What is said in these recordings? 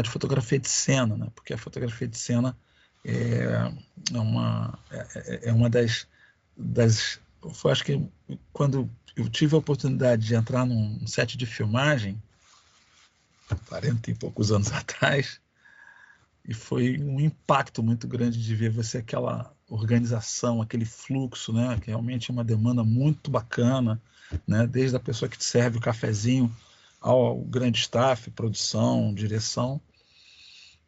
de fotografia de cena, né? Porque a fotografia de cena é uma eu acho que quando eu tive a oportunidade de entrar num set de filmagem, 40 e poucos anos atrás, e foi um impacto muito grande de ver você aquela organização, aquele fluxo, né? Que realmente é uma demanda muito bacana, né? Desde a pessoa que te serve o cafezinho ao grande staff, produção, direção.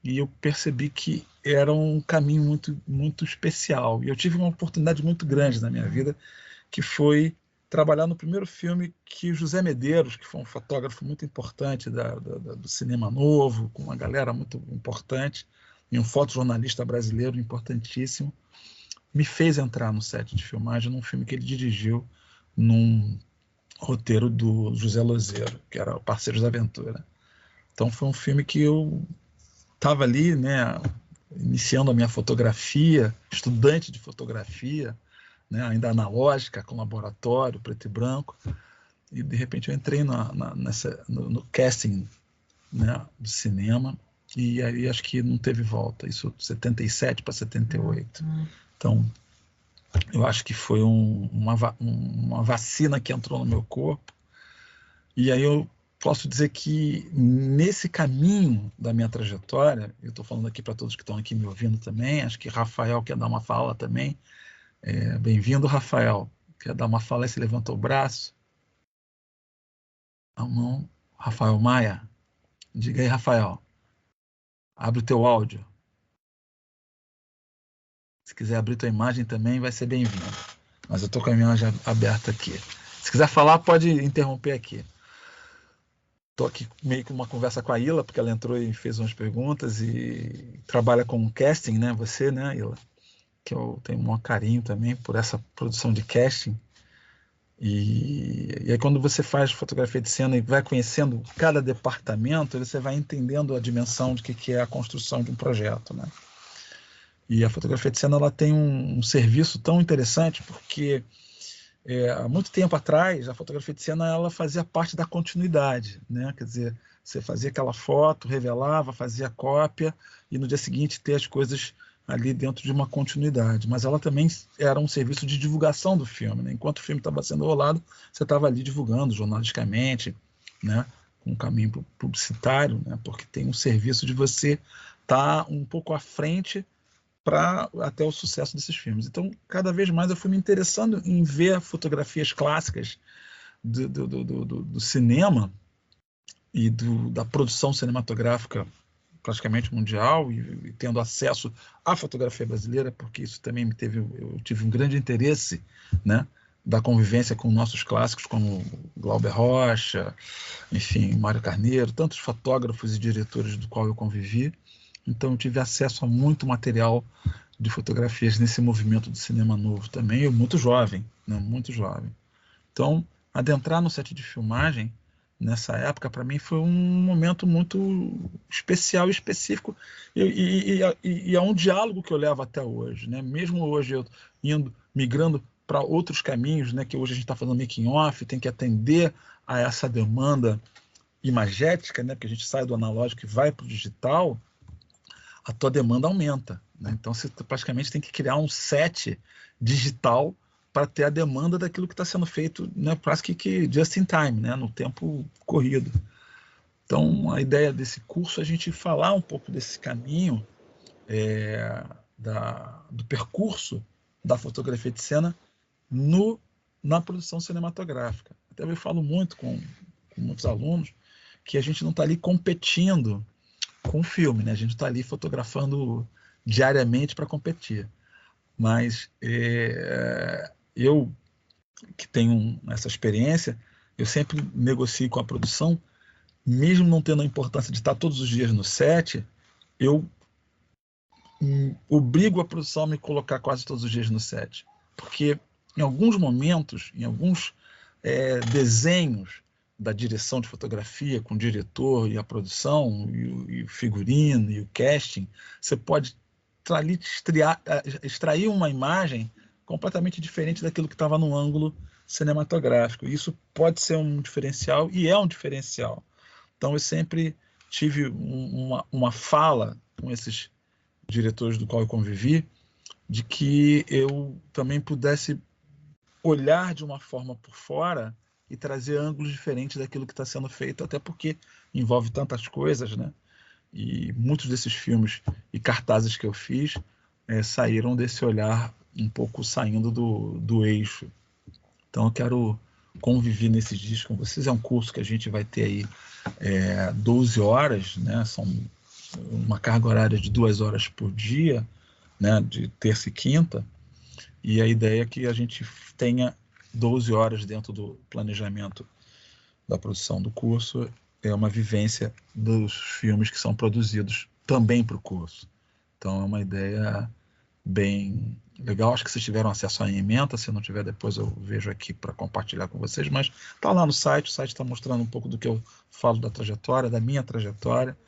E eu percebi que era um caminho muito especial. E eu tive uma oportunidade muito grande na minha vida, que foi trabalhar no primeiro filme que José Medeiros, que foi um fotógrafo muito importante do cinema novo, com uma galera muito importante, e um fotojornalista brasileiro importantíssimo, me fez entrar no set de filmagem num filme que ele dirigiu, num roteiro do José Lozeiro, que era o Parceiros da Aventura. Então foi um filme que eu estava ali, né, iniciando a minha fotografia, estudante de fotografia, né, ainda analógica, com laboratório, preto e branco, e de repente eu entrei no casting, né, do cinema, e aí acho que não teve volta, isso 77 para 78. Então, eu acho que foi uma vacina que entrou no meu corpo, e aí eu posso dizer que nesse caminho da minha trajetória, eu estou falando aqui para todos que estão aqui me ouvindo também, acho que Rafael quer dar uma fala também. Bem-vindo, Rafael. Quer dar uma fala e se levantou o braço? Não. Rafael Maia. Diga aí, Rafael. Abre o teu áudio. Se quiser abrir tua imagem também, vai ser bem-vindo. Mas eu estou com a minha imagem aberta aqui. Se quiser falar, pode interromper aqui. Estou aqui meio que uma conversa com a Ila, porque ela entrou e fez umas perguntas e trabalha com casting, né? Você, né, Ila? Que eu tenho um maior carinho também por essa produção de casting. E aí quando você faz fotografia de cena e vai conhecendo cada departamento, você vai entendendo a dimensão de que é a construção de um projeto, né? E a fotografia de cena ela tem um serviço tão interessante porque há muito tempo atrás a fotografia de cena ela fazia parte da continuidade, né? Quer dizer, você fazia aquela foto, revelava, fazia cópia e no dia seguinte ter as coisas ali dentro de uma continuidade, mas ela também era um serviço de divulgação do filme, né? Enquanto o filme estava sendo rolado, você estava ali divulgando jornalisticamente, né? Com um caminho publicitário, né? Porque tem um serviço de você estar um pouco à frente para até o sucesso desses filmes. Então, cada vez mais eu fui me interessando em ver fotografias clássicas do cinema e da produção cinematográfica praticamente mundial e tendo acesso à fotografia brasileira, porque isso também eu tive um grande interesse, né, da convivência com nossos clássicos como Glauber Rocha, enfim, Mário Carneiro, tantos fotógrafos e diretores do qual eu convivi. Então eu tive acesso a muito material de fotografias nesse movimento do cinema novo também, eu muito jovem, né, muito jovem. Então, adentrar no set de filmagem nessa época, para mim, foi um momento muito especial e específico, e é um diálogo que eu levo até hoje, né? Mesmo hoje eu migrando para outros caminhos, né? Que hoje a gente está fazendo making off, tem que atender a essa demanda imagética, né? Porque a gente sai do analógico e vai para o digital, a tua demanda aumenta, né? Então você praticamente tem que criar um set digital para ter a demanda daquilo que está sendo feito, né, quase que just in time, né, no tempo corrido. Então, a ideia desse curso é a gente falar um pouco desse caminho, do percurso da fotografia de cena na produção cinematográfica. Até eu falo muito com muitos alunos que a gente não está ali competindo com o filme, né? A gente está ali fotografando diariamente para competir. Mas eu que tenho essa experiência, eu sempre negocio com a produção, mesmo não tendo a importância de estar todos os dias no set, eu obrigo a produção a me colocar quase todos os dias no set. Porque em alguns momentos, em alguns desenhos da direção de fotografia, com o diretor e a produção, e o figurino e o casting, você pode ali extrair uma imagem completamente diferente daquilo que estava no ângulo cinematográfico. Isso pode ser um diferencial e é um diferencial. Então eu sempre tive uma fala com esses diretores do qual eu convivi, de que eu também pudesse olhar de uma forma por fora e trazer ângulos diferentes daquilo que está sendo feito, até porque envolve tantas coisas, né? E muitos desses filmes e cartazes que eu fiz saíram desse olhar um pouco saindo do eixo. Então eu quero conviver nesses dias com vocês. É um curso que a gente vai ter aí 12 horas, né? São uma carga horária de 2 horas por dia, né? De terça e quinta. E a ideia é que a gente tenha 12 horas dentro do planejamento da produção do curso, é uma vivência dos filmes que são produzidos também para o curso. Então é uma ideia bem legal. Acho que vocês tiveram acesso à ementa, se não tiver depois eu vejo aqui para compartilhar com vocês, mas está lá no site, o site está mostrando um pouco do que eu falo da trajetória, da minha trajetória,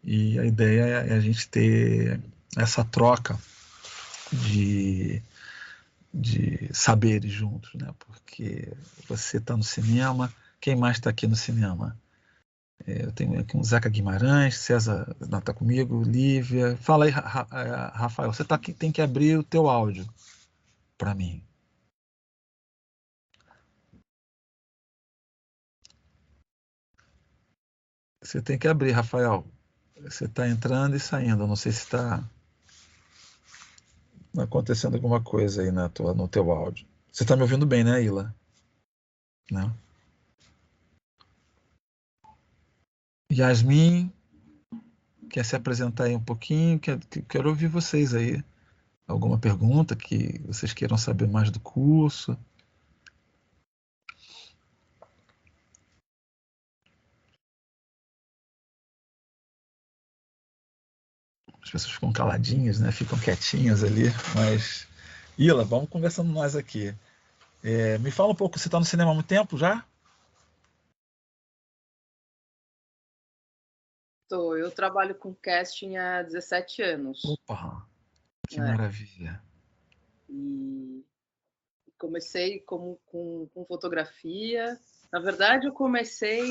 e a ideia é a gente ter essa troca de saberes juntos, né? Porque você está no cinema, quem mais está aqui no cinema? Eu tenho aqui um Zeca Guimarães, César está comigo, Lívia. Fala aí, Rafael, você tem que abrir o teu áudio para mim. Você tem que abrir, Rafael. Você está entrando e saindo. Eu não sei se está acontecendo alguma coisa aí no teu áudio. Você está me ouvindo bem, né, Ila? Não? Yasmin, quer se apresentar aí um pouquinho? Quero ouvir vocês aí. Alguma pergunta que vocês queiram saber mais do curso? As pessoas ficam caladinhas, né? Ficam quietinhas ali, mas... Ila, vamos conversando nós aqui. Me fala um pouco, você está no cinema há muito tempo já? Eu trabalho com casting há 17 anos. Opa, que maravilha. E comecei com fotografia. Na verdade, eu comecei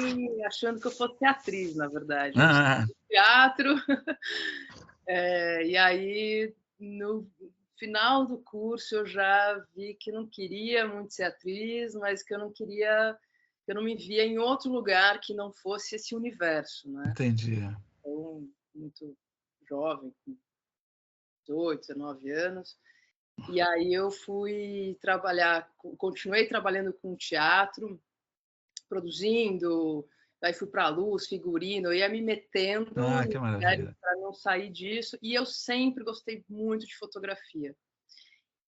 achando que eu fosse atriz, na verdade. Teatro. E aí, no final do curso, eu já vi que não queria muito ser atriz, mas que eu não me via em outro lugar que não fosse esse universo, né? Entendi. Então, muito jovem, com 18, 19 anos. E aí eu fui continuei trabalhando com teatro, produzindo, aí fui para a luz, figurino, eu ia me metendo para não sair disso, e eu sempre gostei muito de fotografia.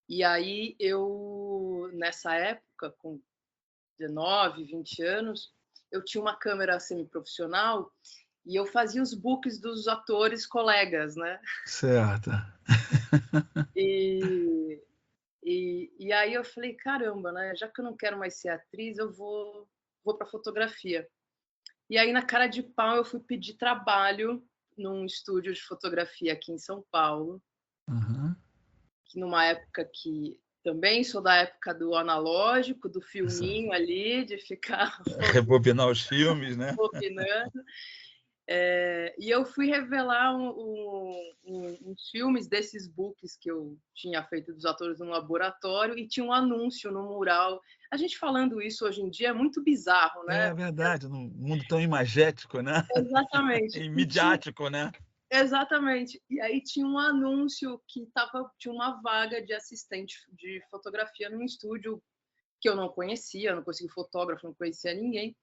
E aí eu, nessa época, com 19, 20 anos, eu tinha uma câmera semiprofissional e eu fazia os books dos atores colegas, né? Certo. E aí eu falei, caramba, né? Já que eu não quero mais ser atriz, eu vou para fotografia. E aí, na cara de pau, eu fui pedir trabalho num estúdio de fotografia aqui em São Paulo, que numa época que também sou da época do analógico, do filminho ali, de ficar rebobinar os filmes, né? Rebobinando. E eu fui revelar uns filmes desses books que eu tinha feito dos atores no laboratório, e tinha um anúncio no mural. A gente falando isso hoje em dia é muito bizarro, né? É verdade, num mundo tão imagético, né? Exatamente. Midiático, né? Exatamente. E aí tinha um anúncio que tinha uma vaga de assistente de fotografia num estúdio que eu não conhecia, não conhecia fotógrafo, não conhecia ninguém.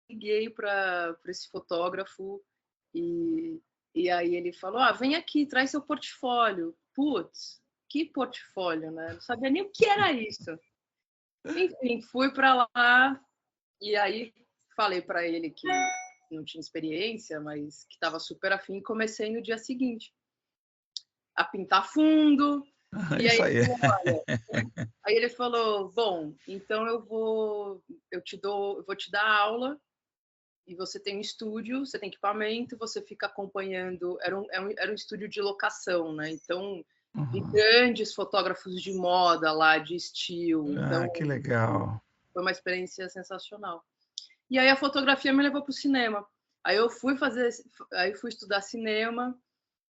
Liguei para esse fotógrafo e aí ele falou, vem aqui, traz seu portfólio. Putz, que portfólio, né? Não sabia nem o que era isso. Enfim, fui para lá e aí falei para ele que não tinha experiência, mas que estava super afim, e comecei no dia seguinte a pintar fundo. E aí, aí ele falou, bom, então eu vou te dar aula, e você tem um estúdio, você tem equipamento, você fica acompanhando. Era um estúdio de locação, né? Então, de grandes fotógrafos de moda lá, de estilo. Então, que legal. Foi uma experiência sensacional. E aí a fotografia me levou para o cinema. Aí eu fui estudar cinema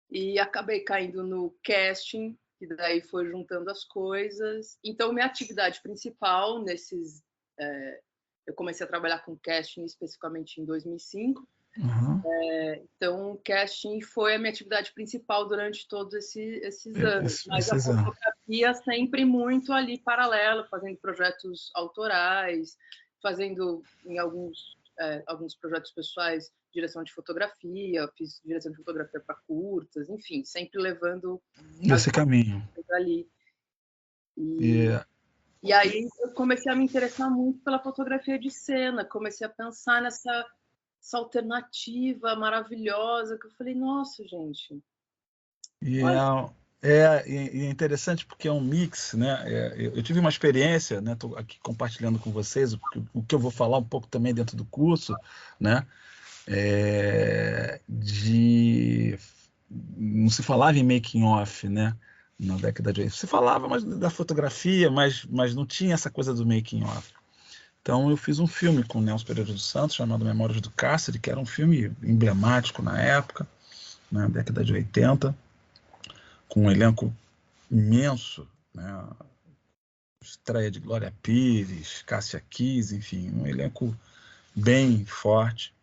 e acabei caindo no casting, que daí foi juntando as coisas. Então, minha atividade principal eu comecei a trabalhar com casting especificamente em 2005. Uhum. Então, casting foi a minha atividade principal durante todos esses anos. Mas a Esses anos. fotografia sempre muito ali paralelo, fazendo projetos autorais, fazendo em alguns projetos pessoais direção de fotografia, fiz direção de fotografia para curtas, enfim, sempre levando Esse caminho. ali. E E aí eu comecei a me interessar muito pela fotografia de cena, comecei a pensar nessa alternativa maravilhosa, que eu falei, nossa, gente. E é interessante porque é um mix, né? Eu tive uma experiência, né? Estou aqui compartilhando com vocês o que eu vou falar um pouco também dentro do curso, né? Não se falava em making off, né? Na década de 80. Se falava mais da fotografia, mas não tinha essa coisa do making off. Então eu fiz um filme com o Nelson Pereira dos Santos chamado Memórias do Cárcere, que era um filme emblemático na época, na década de 80, com um elenco imenso, né? Estreia de Glória Pires, Cássia Kiss, enfim, um elenco bem forte.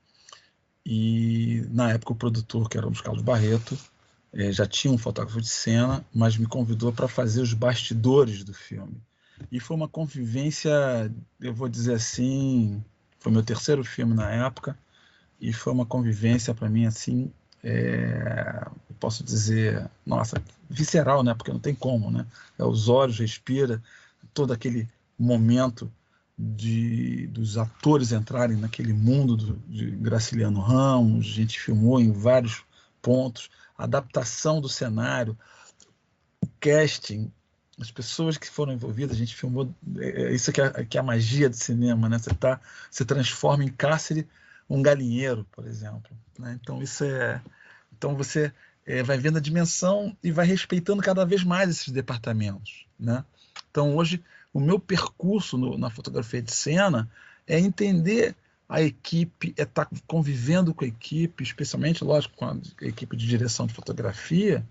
E na época o produtor, que era o Carlos Barreto, já tinha um fotógrafo de cena, mas me convidou para fazer os bastidores do filme. E foi uma convivência, eu vou dizer assim, foi meu terceiro filme na época, e foi uma convivência para mim assim, eu posso dizer, nossa, visceral, né? Porque não tem como, né? Os olhos respira, todo aquele momento dos atores entrarem naquele mundo de Graciliano Ramos, a gente filmou em vários pontos, a adaptação do cenário, o casting, as pessoas que foram envolvidas, a gente filmou, isso que é a magia do cinema, né? Você transforma em cárcere um galinheiro, por exemplo, né? Então você vai vendo a dimensão e vai respeitando cada vez mais esses departamentos, né? Então hoje o meu percurso na fotografia de cena é entender a equipe, é estar convivendo com a equipe, especialmente, lógico, com a equipe de direção de fotografia,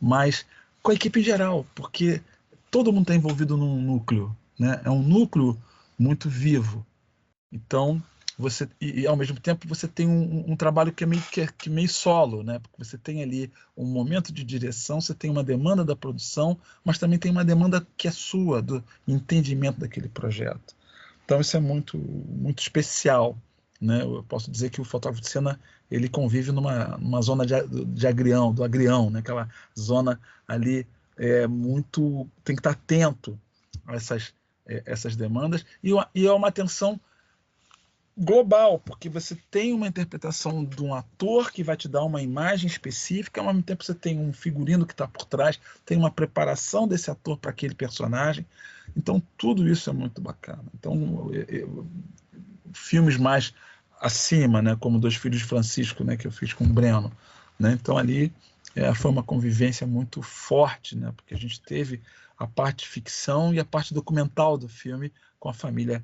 mas com a equipe em geral, porque todo mundo está envolvido num núcleo, né? É um núcleo muito vivo. Então, ao mesmo tempo você tem um trabalho que é meio solo, né? Porque você tem ali um momento de direção, você tem uma demanda da produção, mas também tem uma demanda que é sua, do entendimento daquele projeto. Então isso é muito, muito especial, né? Eu posso dizer que o fotógrafo de cena ele convive numa zona de agrião, do agrião, né? Aquela zona ali tem que estar atento a essas demandas e é uma atenção global, porque você tem uma interpretação de um ator que vai te dar uma imagem específica, ao mesmo tempo você tem um figurino que está por trás, tem uma preparação desse ator para aquele personagem. Então, tudo isso é muito bacana. Então, filmes mais acima, né, como Dois Filhos de Francisco, né, que eu fiz com o Breno, né? Então, ali foi uma convivência muito forte, né, porque a gente teve a parte ficção e a parte documental do filme com a família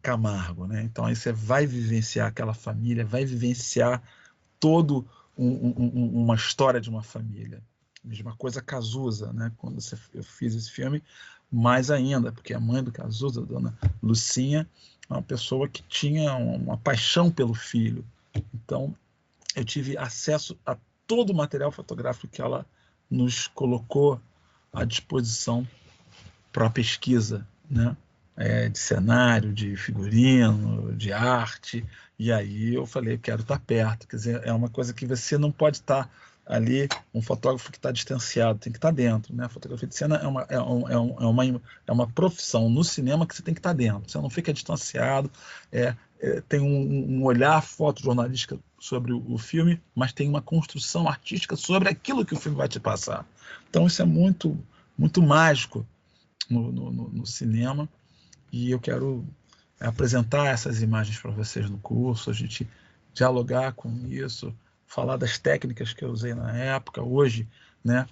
Camargo, né? Então aí você vai vivenciar aquela família, vai vivenciar todo uma história de uma família. Mesma coisa Cazuza, né? Quando eu fiz esse filme, mais ainda, porque a mãe do Cazuza, a dona Lucinha, é uma pessoa que tinha uma paixão pelo filho. Então eu tive acesso a todo o material fotográfico que ela nos colocou à disposição para a pesquisa, né? De cenário, de figurino, de arte, e aí eu falei, eu quero estar perto, quer dizer, é uma coisa que você não pode estar ali, um fotógrafo que está distanciado, tem que estar dentro, né? A fotografia de cena é uma profissão no cinema que você tem que estar dentro, você não fica distanciado, tem um olhar fotojornalístico sobre o filme, mas tem uma construção artística sobre aquilo que o filme vai te passar. Então isso é muito, muito mágico no cinema, e eu quero apresentar essas imagens para vocês no curso, a gente dialogar com isso, falar das técnicas que eu usei na época, hoje, né,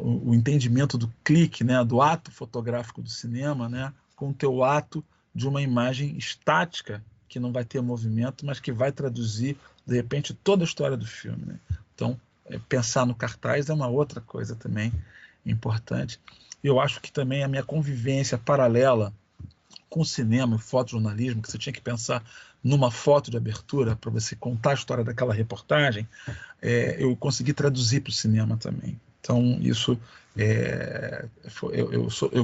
o entendimento do clique, né, do ato fotográfico do cinema, né, com o teu ato de uma imagem estática que não vai ter movimento, mas que vai traduzir, de repente, toda a história do filme, né? Então, pensar no cartaz é uma outra coisa também importante. Eu acho que também a minha convivência paralela com o cinema e fotojornalismo, que você tinha que pensar numa foto de abertura para você contar a história daquela reportagem, eu consegui traduzir para o cinema também. Então, isso,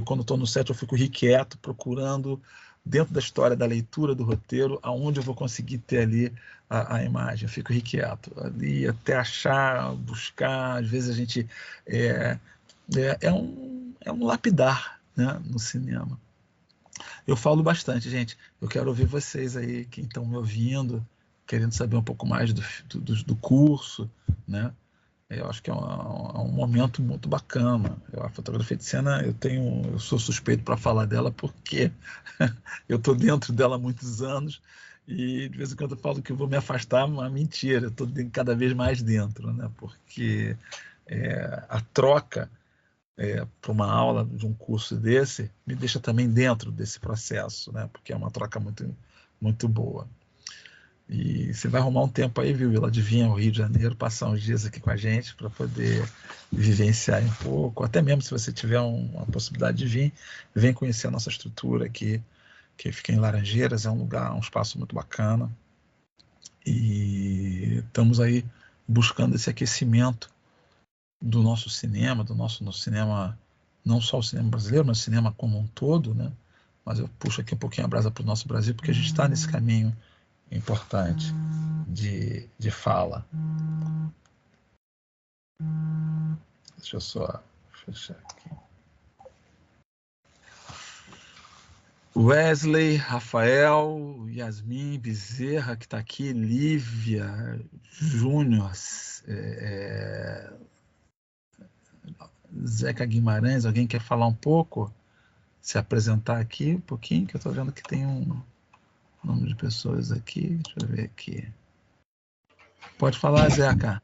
quando estou no set, eu fico irrequieto, procurando, dentro da história, da leitura do roteiro, aonde eu vou conseguir ter ali a imagem. Eu fico irrequieto, ali até achar, buscar. Às vezes a gente... É um lapidar, né, no cinema. Eu falo bastante, gente. Eu quero ouvir vocês aí, que estão me ouvindo, querendo saber um pouco mais do curso, né? Eu acho que é um momento muito bacana. A fotografia de cena, eu sou suspeito para falar dela porque eu estou dentro dela há muitos anos e de vez em quando eu falo que eu vou me afastar, mas mentira, eu estou cada vez mais dentro, né? Porque a troca para uma aula de um curso desse me deixa também dentro desse processo, né? Porque é uma troca muito, muito boa. E você vai arrumar um tempo aí, viu, Willa, de vir ao Rio de Janeiro, passar uns dias aqui com a gente para poder vivenciar um pouco, até mesmo se você tiver uma possibilidade de vir, vem conhecer a nossa estrutura aqui, que fica em Laranjeiras, é um lugar, um espaço muito bacana. E estamos aí buscando esse aquecimento do nosso cinema, no cinema, não só o cinema brasileiro, mas o cinema como um todo, né? Mas eu puxo aqui um pouquinho a brasa para o nosso Brasil, porque a gente está nesse caminho importante de fala. Deixa eu só fechar aqui. Wesley, Rafael, Yasmin Bezerra, que está aqui, Lívia, Júnior, Zeca Guimarães, alguém quer falar um pouco? Se apresentar aqui um pouquinho, que eu estou vendo que tem um nome de pessoas aqui. Deixa eu ver aqui. Pode falar, Zeca.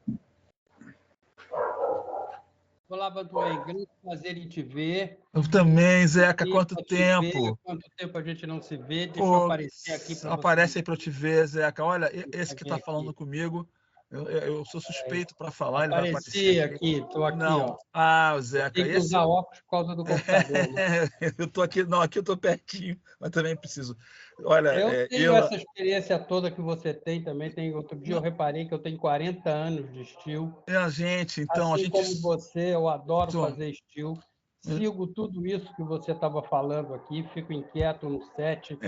Olá, Vantuei, grande prazer em te ver. Eu também, Zeca, quanto tempo? Quanto tempo a gente não se vê? Deixa eu aparecer aqui para você. Aparece aí para eu te ver, Zeca. Olha, esse que está falando comigo, eu sou suspeito para falar. Ele vai aparecer aqui, estou aqui. Não. Ó. O Zeca. Tem que usar óculos por causa do computador. Né? Eu estou aqui, não, aqui eu estou pertinho, mas também preciso. Olha, eu tenho essa experiência toda que você tem também. Outro dia eu reparei que eu tenho 40 anos de estilo. Gente, então assim como você, eu adoro fazer estilo. Sigo tudo isso que você estava falando aqui, fico inquieto no set.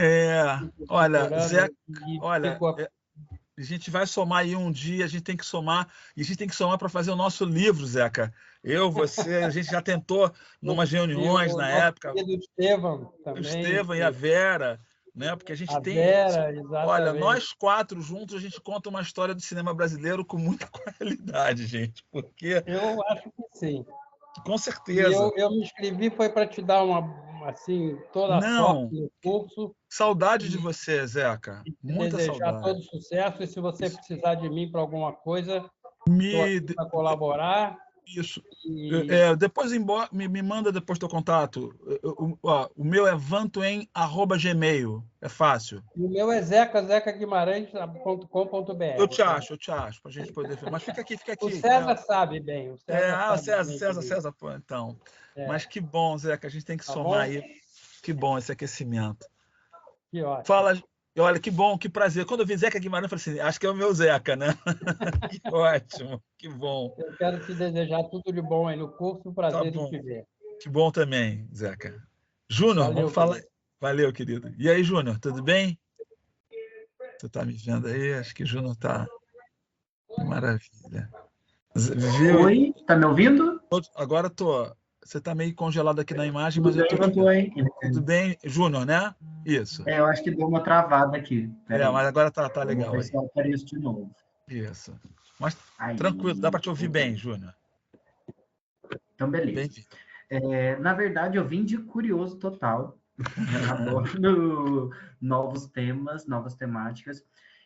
Olha, Zeca, a gente vai somar aí um dia, a gente tem que somar, e a gente tem que somar para fazer o nosso livro, Zeca. Você, a gente já tentou numas reuniões na época. E do Estevão também. O Estevão e a Vera, né? Porque a gente tem. Vera, exatamente. Olha, nós 4 juntos, a gente conta uma história do cinema brasileiro com muita qualidade, gente. Porque. Eu acho que sim. Com certeza. Eu me inscrevi, foi para te dar toda a sorte no curso. Saudade de você, Zeca. Muita desejar saudade. todo sucesso. E se você precisar de mim para alguma coisa, estou aqui para colaborar. Isso. Depois me manda depois teu contato. O meu é vantuen@gmail. É fácil. E o meu é zecaguimarães.com.br. Eu te acho, para a gente poder ver. Mas fica aqui. O César sabe bem. O César, pô, então. Mas que bom, Zeca, a gente tem que somar aí. Que bom esse aquecimento. Que ótimo. Fala, olha, que bom, que prazer. Quando eu vi Zeca Guimarães, eu falei assim, acho que é o meu Zeca, né? Que ótimo, que bom. Eu quero te desejar tudo de bom aí no curso, prazer em te ver. Que bom também, Zeca. Júnior, vamos falar. Querido. Valeu, querido. E aí, Júnior, tudo bem? Você está me vendo aí? Acho que o Júnior está... Que maravilha. Viu? Oi, tá me ouvindo? Agora tô. Você está meio congelado aqui na imagem, mas eu tô aqui. Tudo bem, Júnior, né? Isso. Eu acho que deu uma travada aqui. Mas agora tá legal. Vou ver se eu apareço de novo. Isso. Mas tranquilo, dá para te ouvir bem, Júnior. Então, beleza. Na verdade, eu vim de curioso total. Adoro novos temas, novas temáticas.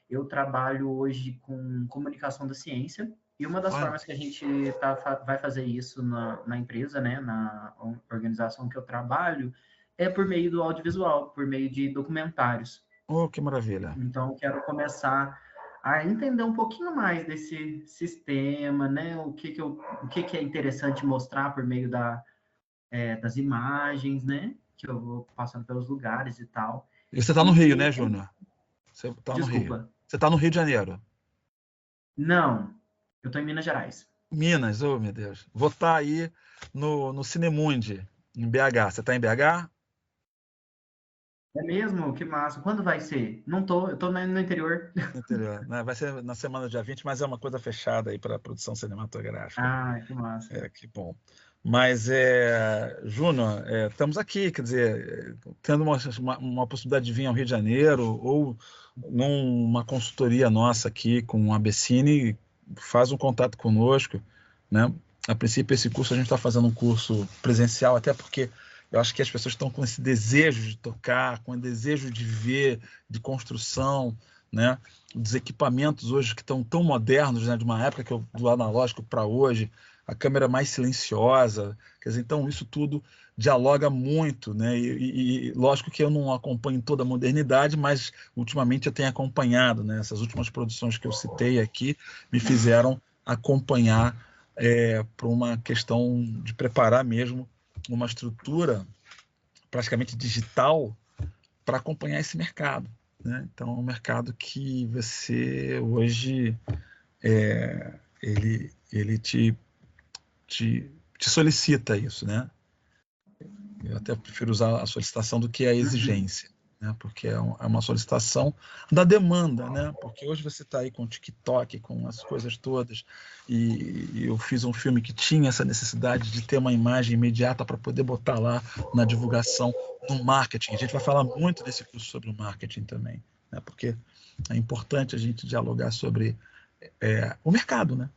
Eu trabalho hoje com comunicação da ciência. E uma das formas que a gente vai fazer isso na empresa, né, na organização que eu trabalho, é por meio do audiovisual, por meio de documentários. Oh, que maravilha. Então, quero começar a entender um pouquinho mais desse sistema, né? O que é interessante mostrar por meio das imagens, né? Que eu vou passando pelos lugares e tal. E você está no Rio, né, Júnior? Você está no Rio. Desculpa. Você está no Rio de Janeiro. Não, eu estou em Minas Gerais. Minas, oh meu Deus. Vou estar aí no Cinemundi, em BH. Você está em BH? É mesmo? Que massa. Quando vai ser? Não tô, eu tô no interior. No interior, né? Vai ser na semana do dia 20, mas é uma coisa fechada aí para a produção cinematográfica. Ah, que massa. Que bom. Mas, Júnior, estamos aqui, quer dizer, tendo uma possibilidade de vir ao Rio de Janeiro ou numa consultoria nossa aqui com a Becine, faz um contato conosco, né? A princípio, esse curso, a gente está fazendo um curso presencial, até porque eu acho que as pessoas estão com esse desejo de tocar, com o desejo de ver, de construção, né? Dos equipamentos hoje que estão tão modernos, né? De uma época do analógico para hoje, a câmera mais silenciosa, quer dizer, então isso tudo dialoga muito, né? E lógico que eu não acompanho toda a modernidade, mas ultimamente eu tenho acompanhado, né? Essas últimas produções que eu citei aqui me fizeram acompanhar por uma questão de preparar mesmo uma estrutura praticamente digital para acompanhar esse mercado, né? Então, é um mercado que você hoje ele te solicita isso, né? Eu até prefiro usar a solicitação do que a exigência, né? Porque é uma solicitação da demanda, né? Porque hoje você está aí com o TikTok, com as coisas todas, e eu fiz um filme que tinha essa necessidade de ter uma imagem imediata para poder botar lá na divulgação, no marketing. A gente vai falar muito desse curso sobre o marketing também, né? Porque é importante a gente dialogar sobre o mercado, né?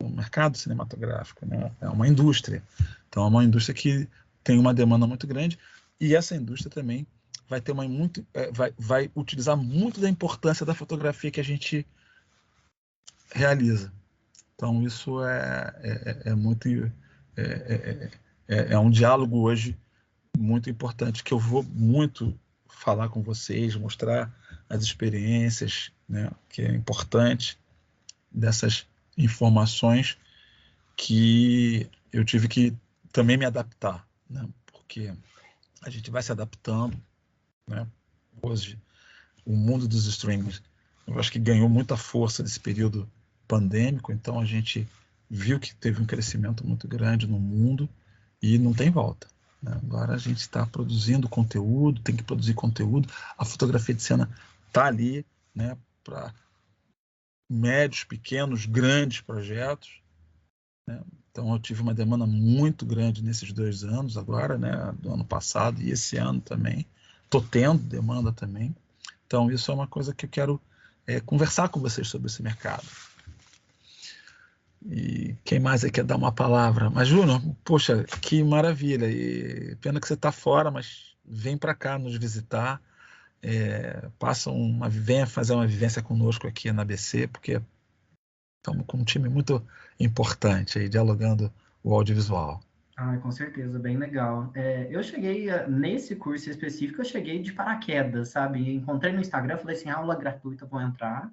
O mercado cinematográfico, né? É uma indústria. Então, é uma indústria que tem uma demanda muito grande e essa indústria também vai ter vai utilizar muito da importância da fotografia que a gente realiza. Então, isso muito um diálogo hoje muito importante que eu vou muito falar com vocês, mostrar as experiências, né? Que é importante dessas informações que eu tive que também me adaptar, né? Porque a gente vai se adaptando, né? Hoje, o mundo dos streamings, eu acho que ganhou muita força nesse período pandêmico, então a gente viu que teve um crescimento muito grande no mundo e não tem volta, né? Agora a gente está produzindo conteúdo, tem que produzir conteúdo, a fotografia de cena está ali, né? Para médios, pequenos, grandes projetos, né? Então eu tive uma demanda muito grande nesses 2 anos agora, né? Do ano passado e esse ano também. Estou tendo demanda também. Então isso é uma coisa que eu quero conversar com vocês sobre esse mercado. E quem mais aí quer dar uma palavra? Mas, Júnior, poxa, que maravilha. E pena que você está fora, mas vem para cá nos visitar. Venha fazer uma vivência conosco aqui na ABC, porque estamos com um time muito importante aí, dialogando o audiovisual. Ah, com certeza, bem legal. Eu cheguei, nesse curso específico, eu cheguei de paraquedas, sabe? Encontrei no Instagram, falei assim, aula gratuita, vou entrar.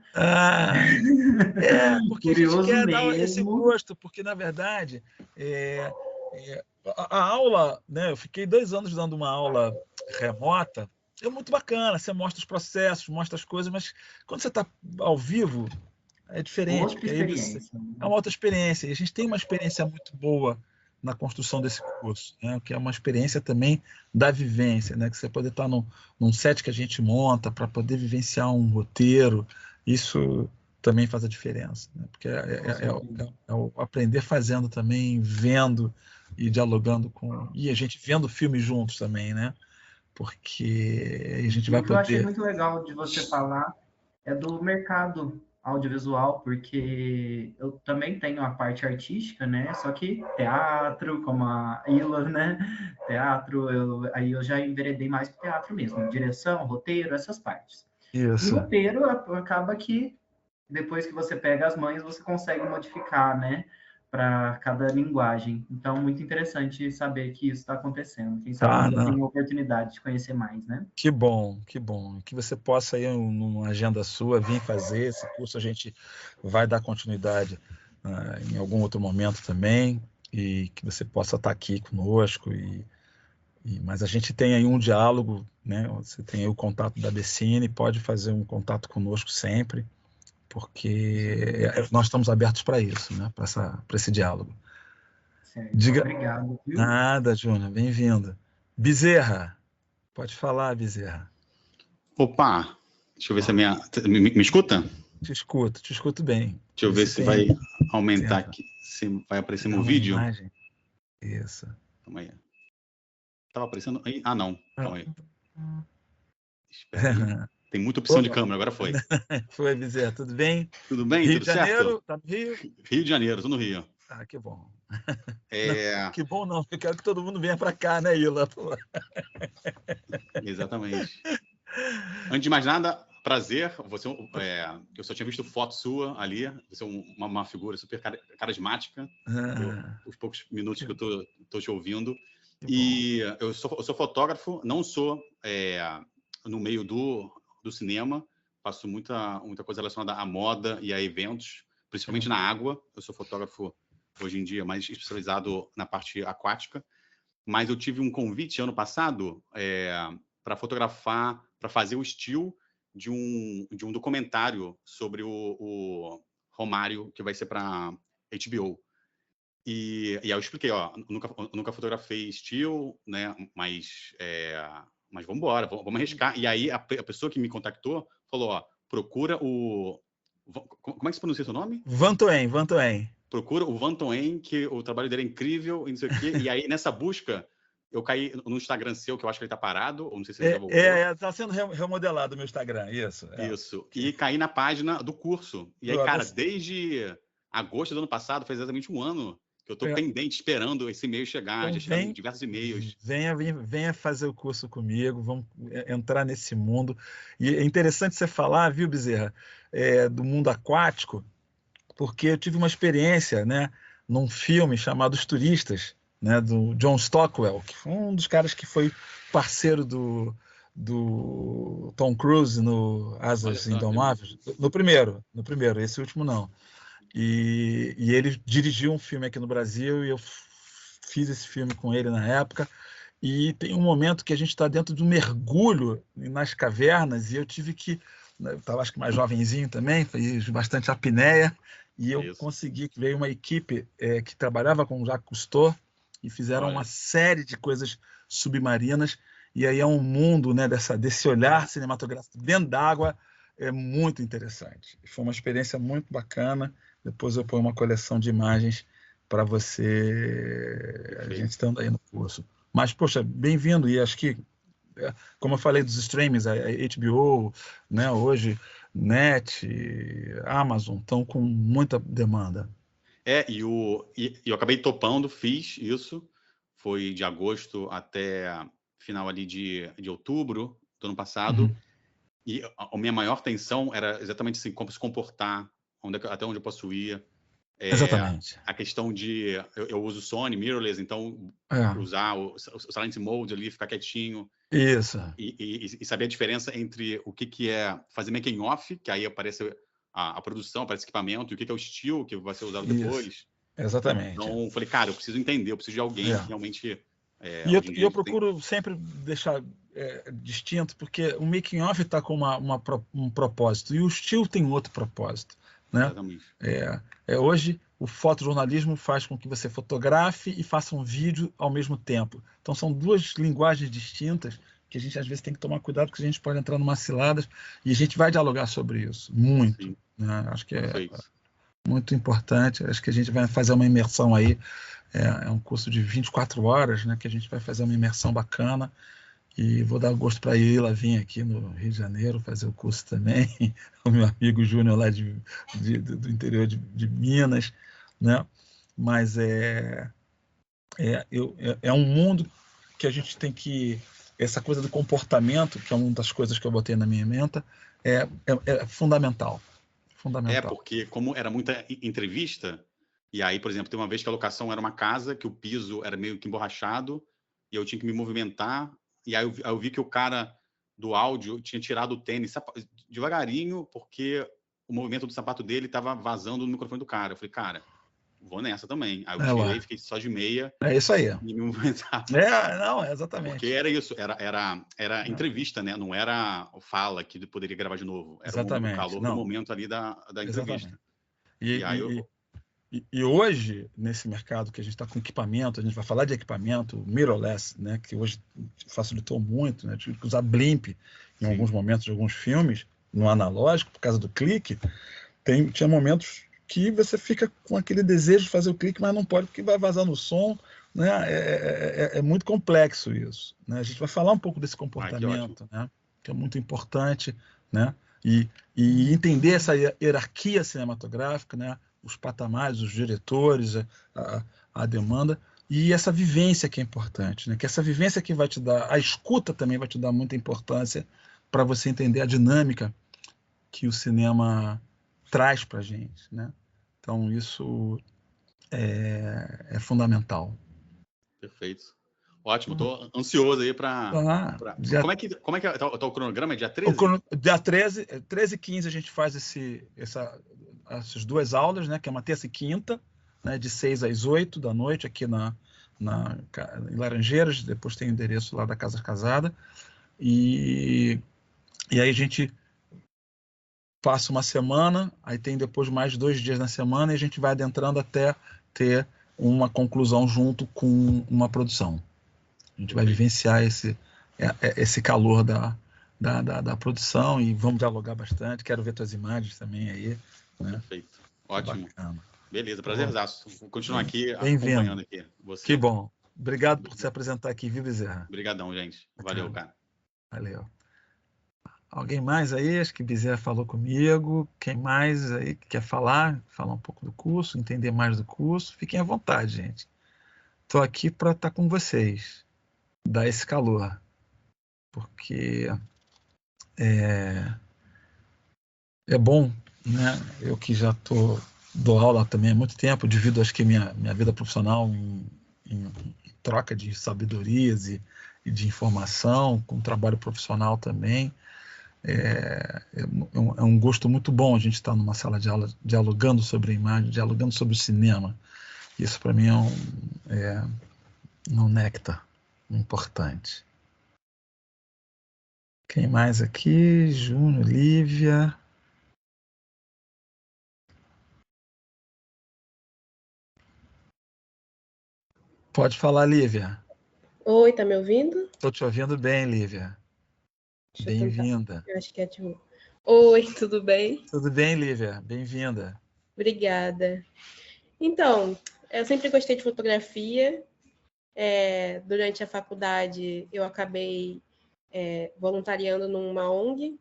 Porque curioso a gente quer mesmo. dar esse gosto, porque, na verdade, a aula, né? Eu fiquei 2 anos dando uma aula remota, é muito bacana, você mostra os processos, mostra as coisas, mas quando você está ao vivo, é diferente, Outra porque aí é uma outra experiência, e a gente tem uma experiência muito boa na construção desse curso, né? Que é uma experiência também da vivência, né? Que você poder estar num set que a gente monta para poder vivenciar um roteiro, isso também faz a diferença, né? Porque é o aprender fazendo também, vendo e dialogando e a gente vendo filme juntos também, né? Porque a gente vai O que eu achei poder... muito legal de você falar é do mercado audiovisual, porque eu também tenho a parte artística, né? Só que teatro, como a Ila, né? Teatro, aí eu já enveredei mais para teatro mesmo, direção, roteiro, essas partes. E Isso. roteiro acaba que depois que você pega as manhas, você consegue modificar, né? para cada linguagem. Então, muito interessante saber que isso está acontecendo. Quem sabe eu tenho a oportunidade de conhecer mais, né? Que bom, que bom. Que você possa aí, numa agenda sua, vir fazer esse curso. A gente vai dar continuidade em algum outro momento também, e que você possa estar aqui conosco. Mas a gente tem aí um diálogo, né? Você tem aí o contato da Becine, pode fazer um contato conosco sempre, porque nós estamos abertos para isso, né? Para esse diálogo. Certo. Obrigado. Viu? Nada, Júnior, bem-vindo. Bezerra, pode falar, Bezerra. Opa, deixa eu ver se a minha... Me escuta? Te escuto bem. Deixa eu ver se vai aumentar aqui, se vai aparecer no vídeo. Imagem. Isso. Calma aí. Estava aparecendo aí? Ah, não. Calma aí. Espera aí. Tem muita opção de câmera, agora foi. Foi, Bezerra, tudo bem? Tudo bem? Rio tudo de Janeiro, certo? tá no Rio? Rio de Janeiro, tô no Rio. Ah, que bom. Não, que bom não, eu quero que todo mundo venha para cá, né, Ila? Exatamente. Antes de mais nada, prazer. Você, eu só tinha visto foto sua ali. Você é uma figura super carismática. Os poucos minutos que eu tô te ouvindo. E eu sou fotógrafo, não sou no meio do cinema. Faço muita coisa relacionada à moda e a eventos, principalmente na água. Eu sou fotógrafo hoje em dia mais especializado na parte aquática. Mas eu tive um convite ano passado para fotografar, para fazer o estilo de um documentário sobre o Romário, que vai ser para HBO. E aí eu expliquei, nunca fotografei estilo, né? Mas vamos embora, vamos arriscar. E aí a pessoa que me contactou falou, procura o... Como é que se pronuncia seu nome? Van Toen. Procura o Van Toen, que o trabalho dele é incrível, e não sei o quê. E aí, nessa busca, eu caí no Instagram seu, que eu acho que ele tá parado, ou não sei se ele já voltou. Tá sendo remodelado o meu Instagram, isso. Isso. E caí na página do curso. E aí, cara, desde agosto do ano passado, faz exatamente um ano, que eu tô pendente, esperando esse e-mail chegar, então, já chegaram diversos e-mails. Venha fazer o curso comigo, vamos entrar nesse mundo. E é interessante você falar, viu, Bezerra, do mundo aquático, porque eu tive uma experiência, né, num filme chamado Os Turistas, né, do John Stockwell, que foi um dos caras que foi parceiro do Tom Cruise no Asas Indomáveis. No primeiro, esse último não. E ele dirigiu um filme aqui no Brasil e eu fiz esse filme com ele na época. E tem um momento que a gente está dentro de um mergulho nas cavernas e eu tive que... Eu estava, acho que mais jovenzinho também, fiz bastante apneia, e eu consegui que veio uma equipe que trabalhava com o Jacques Cousteau e fizeram uma série de coisas submarinas, e aí é um mundo, né, desse olhar cinematográfico dentro d'água, é muito interessante. Foi uma experiência muito bacana. Depois eu ponho uma coleção de imagens para você, a gente estando aí no curso. Mas, poxa, bem-vindo, e acho que, como eu falei dos streamings, a HBO, né, hoje, Net, Amazon, estão com muita demanda. E eu acabei topando, fiz isso, foi de agosto até final ali de outubro do ano passado, e a minha maior tensão era exatamente assim, como se comportar, até onde eu posso ir. Exatamente. A questão de... Eu uso Sony, mirrorless, então usar o silent mode ali, ficar quietinho. Isso. E saber a diferença entre o que é fazer making off, que aí aparece a produção, aparece equipamento, e o que é o estilo que vai ser usado depois. Exatamente. Então, eu falei, cara, eu preciso entender, eu preciso de alguém que realmente... E eu procuro sempre deixar distinto, porque o making off está com um propósito, e o estilo tem outro propósito. Né? Exatamente. Hoje, o fotojornalismo faz com que você fotografe e faça um vídeo ao mesmo tempo. Então, são duas linguagens distintas que a gente, às vezes, tem que tomar cuidado, porque a gente pode entrar numa cilada, e a gente vai dialogar sobre isso, muito. Né? Acho que é muito importante. Acho que a gente vai fazer uma imersão aí. É um curso de 24 horas, né, que a gente vai fazer uma imersão bacana. E vou dar gosto para ela vir aqui no Rio de Janeiro fazer o curso também. O meu amigo Júnior lá do interior de Minas, né? Mas é um mundo que a gente tem que... Essa coisa do comportamento, que é uma das coisas que eu botei na minha meta, é fundamental. Porque como era muita entrevista, E aí, por exemplo, tem uma vez que a locação era uma casa, que o piso era meio que emborrachado, e eu tinha que me movimentar, e aí eu vi que o cara do áudio tinha tirado o tênis devagarinho, porque o movimento do sapato dele estava vazando no microfone do cara. Eu falei, cara, vou nessa também. Aí eu tirei, fiquei só de meia. É isso aí. E me movimentava. Não, exatamente. Porque era isso, era entrevista, né? Não era fala que poderia gravar de novo. Era o calor do momento ali da entrevista. E hoje, nesse mercado que a gente está com equipamento, a gente vai falar de equipamento mirrorless, né, que hoje facilitou muito, né, tive que usar blimp em alguns momentos de alguns filmes, no analógico, por causa do clique. Tinha momentos que você fica com aquele desejo de fazer o clique, mas não pode porque vai vazar no som, né? É muito complexo isso, né? A gente vai falar um pouco desse comportamento, né, que é muito importante, né? E entender essa hierarquia cinematográfica, né? Os patamares, os diretores, a demanda, e essa vivência que é importante, né? Que essa vivência que vai te dar, a escuta também vai te dar muita importância para você entender a dinâmica que o cinema traz para a gente, né? Então, isso é fundamental. Perfeito. Ótimo, estou ansioso aí para... Como é que tá o cronograma? É dia 13? Dia 13 e 15 a gente faz essas duas aulas, né, que é uma terça e quinta, né, de 6 às 8 da noite, aqui em Laranjeiras. Depois tem o endereço lá da Casa Casada. E aí a gente passa uma semana, aí tem depois mais 2 dias na semana, e a gente vai adentrando até ter uma conclusão junto com uma produção. A gente vai vivenciar esse calor da produção e vamos dialogar bastante. Quero ver tuas imagens também aí. Né? Perfeito. Ótimo. Bacana. Beleza, prazerzaço. Vou continuar aqui acompanhando aqui você. Que bom. Obrigado por se apresentar aqui, viu, Bezerra? Obrigadão, gente. Valeu, cara. Valeu. Alguém mais aí? Acho que Bezerra falou comigo. Quem mais aí que quer falar? Falar um pouco do curso, entender mais do curso? Fiquem à vontade, gente. Estou aqui para estar com vocês. Dar esse calor. Porque é bom, né? Eu que já dou aula também há muito tempo, divido acho que minha vida profissional em troca de sabedorias e de informação, com trabalho profissional também. É um gosto muito bom a gente estar numa sala de aula dialogando sobre a imagem, dialogando sobre o cinema. Isso para mim é um néctar importante. Quem mais aqui? Júnior, Lívia. Pode falar, Lívia. Oi, tá me ouvindo? Estou te ouvindo bem, Lívia. Bem-vinda. Eu acho que é tipo... Oi, tudo bem? Tudo bem, Lívia? Bem-vinda. Obrigada. Então, eu sempre gostei de fotografia. Durante a faculdade, eu acabei voluntariando numa ONG.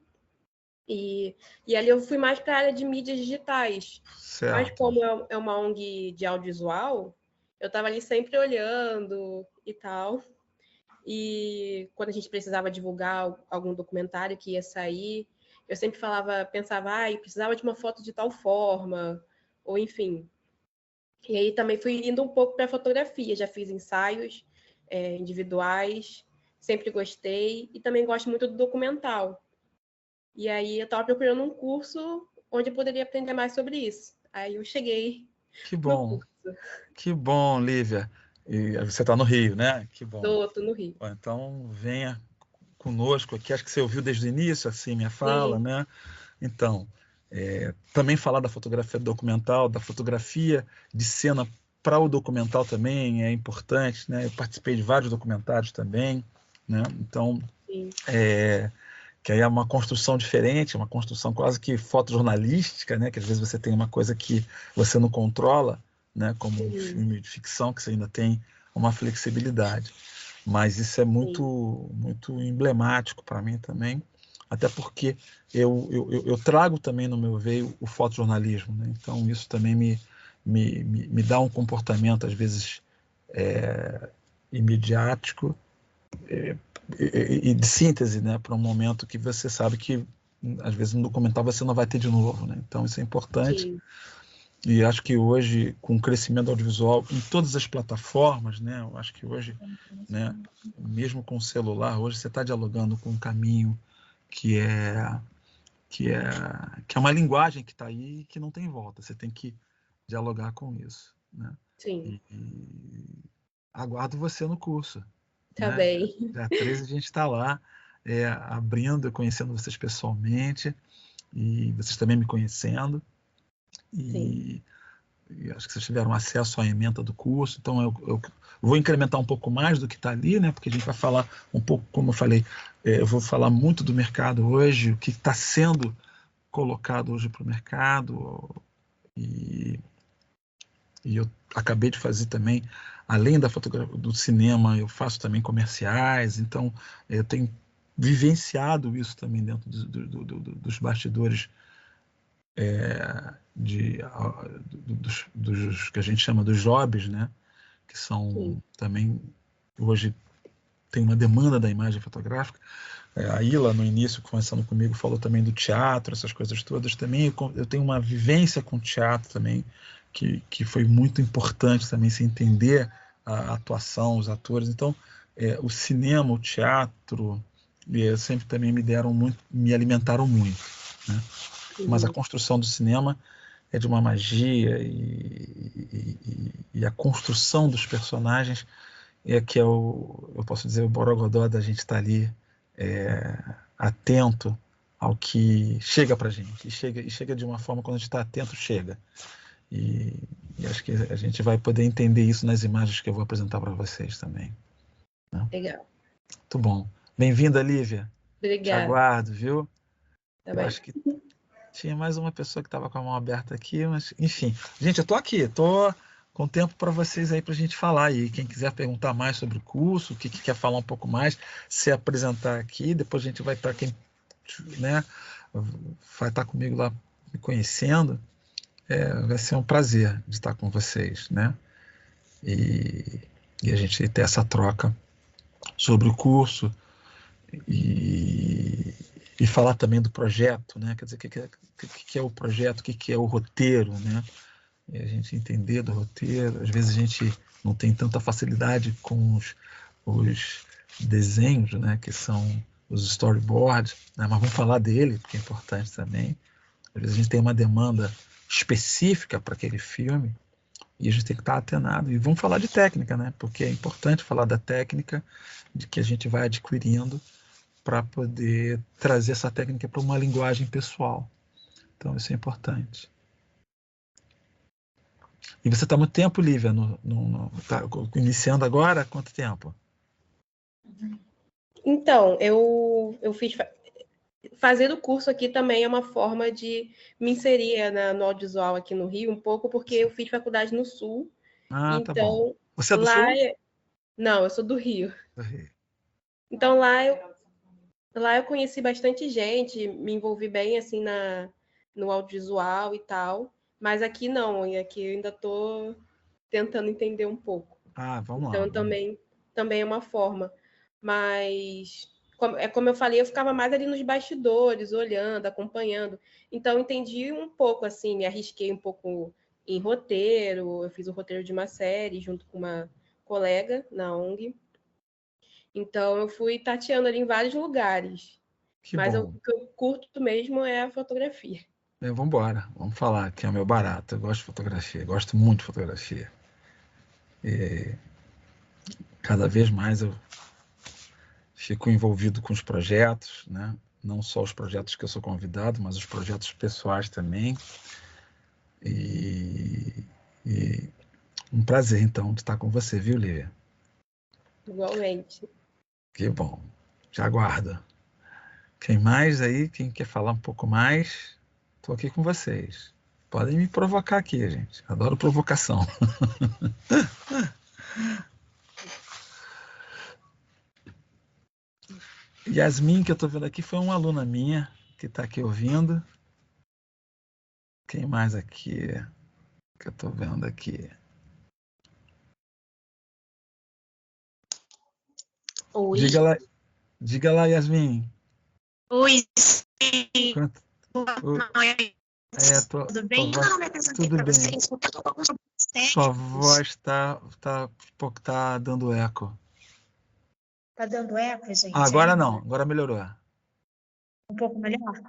E ali eu fui mais para a área de mídias digitais. Certo. Mas como é uma ONG de audiovisual, eu estava ali sempre olhando e tal. E quando a gente precisava divulgar algum documentário que ia sair, eu sempre pensava, precisava de uma foto de tal forma, ou enfim. E aí também fui indo um pouco para a fotografia, já fiz ensaios individuais, sempre gostei, e também gosto muito do documental. E aí eu estava procurando um curso onde eu poderia aprender mais sobre isso. Aí eu cheguei. Que bom. Que bom, Lívia. E você está no Rio, né? Que bom. Estou no Rio. Bom, então venha conosco aqui. Acho que você ouviu desde o início, assim, minha fala, Sim. né? Então, também falar da fotografia documental, da fotografia de cena para o documental também é importante, né? Eu participei de vários documentários também, né? Então, que aí é uma construção diferente, uma construção quase que fotojornalística, né? Que às vezes você tem uma coisa que você não controla, né? Como um filme de ficção, que você ainda tem uma flexibilidade. Mas isso é muito emblemático para mim também, até porque eu trago também no meu veio o fotojornalismo, né? Então isso também me dá um comportamento, às vezes, imediático e de síntese, né? Para um momento que você sabe que, às vezes, no documental você não vai ter de novo, né? Então isso é importante. Sim. E acho que hoje, com o crescimento audiovisual em todas as plataformas, né, eu acho que hoje, né, mesmo com o celular, hoje você está dialogando com um caminho que é uma linguagem que está aí e que não tem volta. Você tem que dialogar com isso, né? Sim. E aguardo você no curso. Tá né? bem. Dia 13 a gente está lá, abrindo, conhecendo vocês pessoalmente e vocês também me conhecendo. E acho que vocês tiveram acesso à ementa do curso, então eu vou incrementar um pouco mais do que está ali, né? Porque a gente vai falar um pouco, como eu falei, eu vou falar muito do mercado hoje, o que está sendo colocado hoje para o mercado, e eu acabei de fazer também, além da fotografia do cinema, eu faço também comerciais, então eu tenho vivenciado isso também dentro dos bastidores dos que a gente chama dos jobs, né? Que são também, hoje tem uma demanda da imagem fotográfica. A Ila, no início, conversando comigo, falou também do teatro, essas coisas todas. Também eu tenho uma vivência com teatro também, que foi muito importante também se entender a atuação, os atores. Então, o cinema, o teatro, sempre também me alimentaram muito, né? Mas a construção do cinema é de uma magia e a construção dos personagens que eu posso dizer, o borogodó da gente estar ali atento ao que chega para a gente. E chega de uma forma, quando a gente está atento, chega. E acho que a gente vai poder entender isso nas imagens que eu vou apresentar para vocês também. Né? Legal. Muito bom. Bem-vinda, Lívia. Obrigada. Te aguardo, viu? Tá eu bem. acho que tinha mais uma pessoa que estava com a mão aberta aqui, mas enfim. Gente, eu estou aqui, estou com tempo para vocês aí para a gente falar aí. Quem quiser perguntar mais sobre o curso, o que quer falar um pouco mais, se apresentar aqui, depois a gente vai estar quem, né, vai estar comigo lá me conhecendo. Vai ser um prazer de estar com vocês, né? E a gente ter essa troca sobre o curso e falar também do projeto, né? Quer dizer, o que é o projeto, o que é o roteiro, né? E a gente entender do roteiro. Às vezes a gente não tem tanta facilidade com os desenhos, né? Que são os storyboards, né? Mas vamos falar dele, porque é importante também. Às vezes a gente tem uma demanda específica para aquele filme e a gente tem que estar atenado. E vamos falar de técnica, né? Porque é importante falar da técnica de que a gente vai adquirindo para poder trazer essa técnica para uma linguagem pessoal. Então, isso é importante. E você está há muito tempo, Lívia? Tá iniciando agora? Quanto tempo? Então, eu fiz... Fazer o curso aqui também é uma forma de me inserir no audiovisual aqui no Rio um pouco, porque eu fiz faculdade no Sul. Então, tá bom. Você é do lá Sul? Não, eu sou do Rio. Do Rio. Então, lá eu conheci bastante gente, me envolvi bem assim no audiovisual e tal, mas aqui não, e aqui eu ainda estou tentando entender um pouco. Vamos então, lá. também é uma forma. Mas, como eu falei, eu ficava mais ali nos bastidores, olhando, acompanhando. Então, entendi um pouco, assim, me arrisquei um pouco em roteiro. Eu fiz o roteiro de uma série junto com uma colega na ONG. Então, eu fui tateando ali em vários lugares. Mas o que eu curto mesmo é a fotografia. Vamos embora, vamos falar, que é o meu barato. Eu gosto de fotografia, gosto muito de fotografia. E cada vez mais eu fico envolvido com os projetos, né? Não só os projetos que eu sou convidado, mas os projetos pessoais também. E um prazer, então, de estar com você, viu, Lívia? Igualmente. Que bom. Te aguardo. Quem mais aí? Quem quer falar um pouco mais? Estou aqui com vocês. Podem me provocar aqui, gente. Adoro provocação. Yasmin, que eu estou vendo aqui, foi uma aluna minha que está aqui ouvindo. Quem mais aqui que eu estou vendo aqui? Oi. Diga lá, Yasmin. Oi. Boa Tudo bem? Eu não me apresentei para vocês, porque eu estou com alguns problemas técnicos. Sua voz está dando eco. Está dando eco, gente? Agora não, agora melhorou. Um pouco melhor?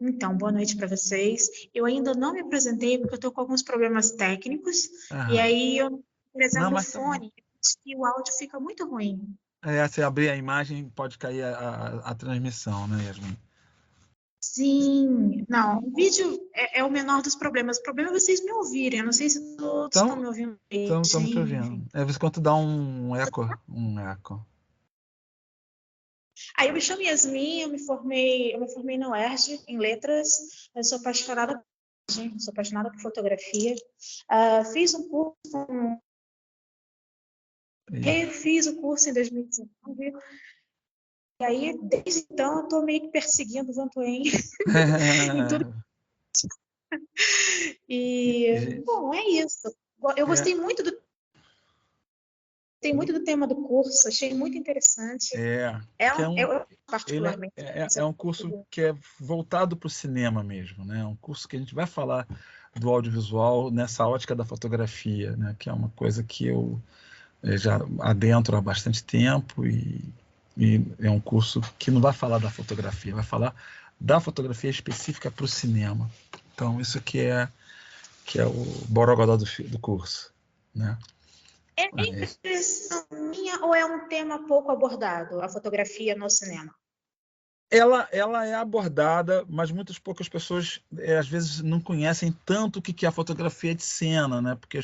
Então, boa noite para vocês. Eu ainda não me apresentei porque eu estou com alguns problemas técnicos. E aí eu apresento o fone e o áudio fica muito ruim. Se abrir a imagem, pode cair a transmissão, né, Yasmin? Sim, não, o vídeo é o menor dos problemas. O problema é vocês me ouvirem. Eu não sei se todos estão me ouvindo. Estamos te ouvindo. É vez quando dá um eco. Aí eu me chamo Yasmin, eu me formei na UERJ em letras. Eu sou apaixonada por fotografia. Fiz um curso fiz o curso em 2019. E aí, desde então, eu estou meio que perseguindo o Vantoem em tudo. E, bom, é isso. Eu gostei muito do tema do curso, achei muito interessante. Particularmente. É um curso que é voltado para o cinema mesmo, né? É um curso que a gente vai falar do audiovisual nessa ótica da fotografia, né? Que é uma coisa que eu já adentro há bastante tempo e é um curso que não vai falar da fotografia, vai falar da fotografia específica para o cinema. Então, isso aqui é o borogodó do curso, né? É impressão minha ou é um tema pouco abordado, a fotografia no cinema? Ela é abordada, mas poucas pessoas às vezes não conhecem tanto o que é a fotografia de cena, né? Porque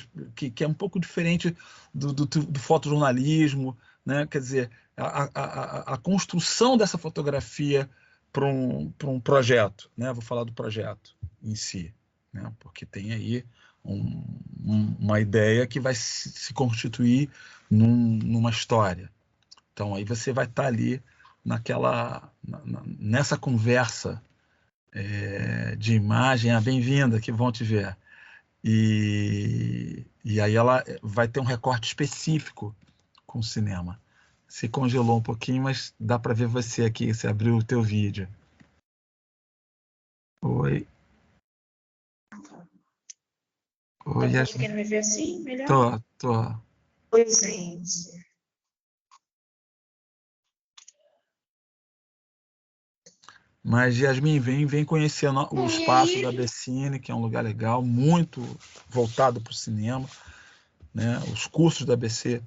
que é um pouco diferente do fotojornalismo, né? Quer dizer, a construção dessa fotografia para um projeto, né? Vou falar do projeto em si, né? Porque tem aí uma ideia que vai se constituir numa história. Então aí você vai estar ali nessa conversa de imagem, bem-vinda, que vão te ver. E aí ela vai ter um recorte específico com o cinema. Se congelou um pouquinho, mas dá para ver você aqui, você abriu o teu vídeo. Oi. Oi, tá conseguindo me ver assim, melhor? Tô. Oi, gente. Mas, Yasmin, vem conhecer o espaço da ABCine, que é um lugar legal, muito voltado para o cinema, né? Os cursos da ABC,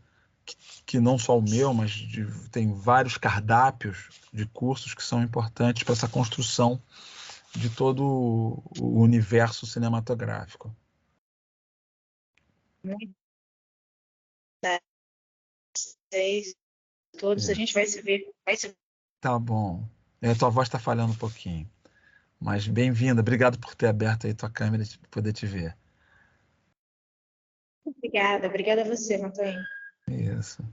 que não só o meu, mas tem vários cardápios de cursos que são importantes para essa construção de todo o universo cinematográfico. Muito. Todos a gente vai se ver. Tá bom. Tua voz está falhando um pouquinho. Mas bem-vinda. Obrigado por ter aberto aí tua câmera e poder te ver. Obrigada a você, Vantoem. Isso.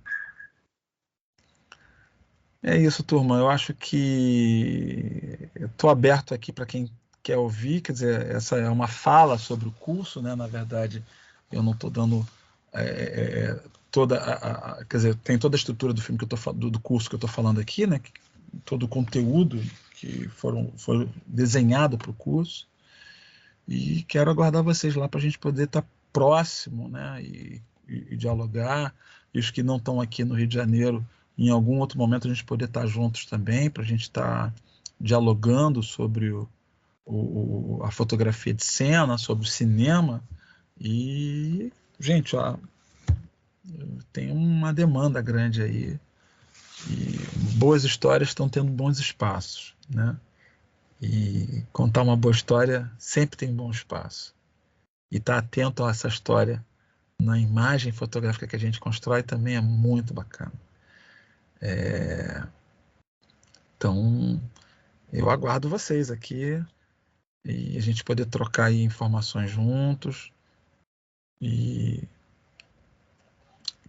É isso, turma. Eu acho que eu estou aberto aqui para quem quer ouvir. Quer dizer, essa é uma fala sobre o curso, né? Na verdade, eu não estou dando quer dizer, tem toda a estrutura do filme do curso que eu estou falando aqui, né? Todo o conteúdo que foi desenhado para o curso. E quero aguardar vocês lá para a gente poder estar próximo, né? E dialogar. E os que não estão aqui no Rio de Janeiro, em algum outro momento a gente poder estar juntos também, para a gente estar dialogando sobre a fotografia de cena, sobre o cinema. E, gente, tem uma demanda grande aí. E boas histórias estão tendo bons espaços, né? E contar uma boa história sempre tem bom espaço. E estar atento a essa história na imagem fotográfica que a gente constrói também é muito bacana. Então, eu aguardo vocês aqui e a gente poder trocar aí informações juntos e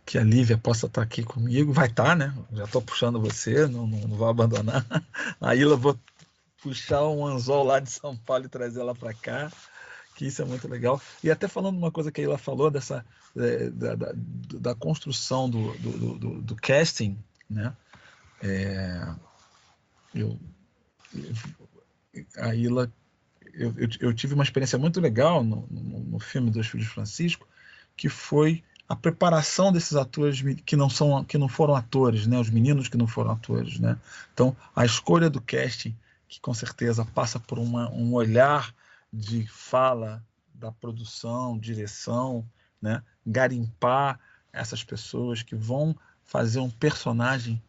que a Lívia possa estar aqui comigo. Vai estar, né? Já estou puxando você, não vou abandonar. A Ilha, vou puxar um anzol lá de São Paulo e trazer ela para cá, que isso é muito legal. E até falando uma coisa que a Ilha falou, da construção do casting, né? A Ilha eu tive uma experiência muito legal no filme Dois Filhos de Francisco, que foi a preparação desses atores que não foram atores, né? Os meninos que não foram atores, né? Então, a escolha do casting, que com certeza passa por um olhar de fala da produção, direção, né? Garimpar essas pessoas que vão fazer um personagem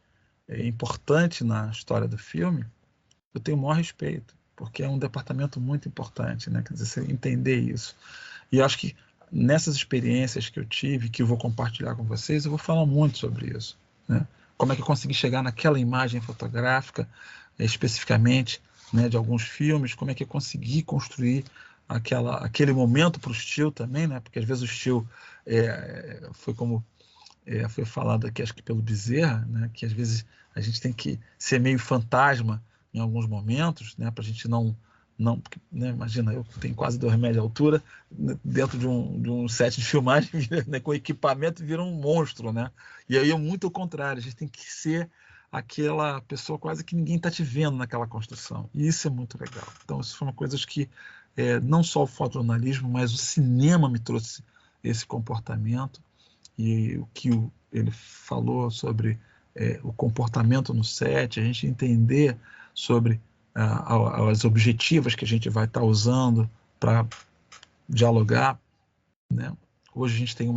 importante na história do filme, eu tenho o maior respeito, porque é um departamento muito importante, né? Quer dizer, você entender isso. E eu acho que nessas experiências que eu tive, que eu vou compartilhar com vocês, eu vou falar muito sobre isso, né? Como é que eu consegui chegar naquela imagem fotográfica, especificamente, né, de alguns filmes, como é que eu consegui construir aquele momento para o estilo também, né? Porque às vezes o estilo foi como foi falado aqui, acho que pelo Bezerra, né, que às vezes a gente tem que ser meio fantasma em alguns momentos, né, para a gente não porque, né, imagina, eu tenho quase 2 metros de altura, dentro de um set de filmagem, né, com equipamento, vira um monstro, né? E aí é muito o contrário, a gente tem que ser aquela pessoa quase que ninguém está te vendo naquela construção. E isso é muito legal. Então, isso foi uma coisa que não só o fotojornalismo, mas o cinema me trouxe esse comportamento. E o que ele falou sobre o comportamento no set, a gente entender sobre as objetivas que a gente vai estar usando para dialogar, né? Hoje a gente tem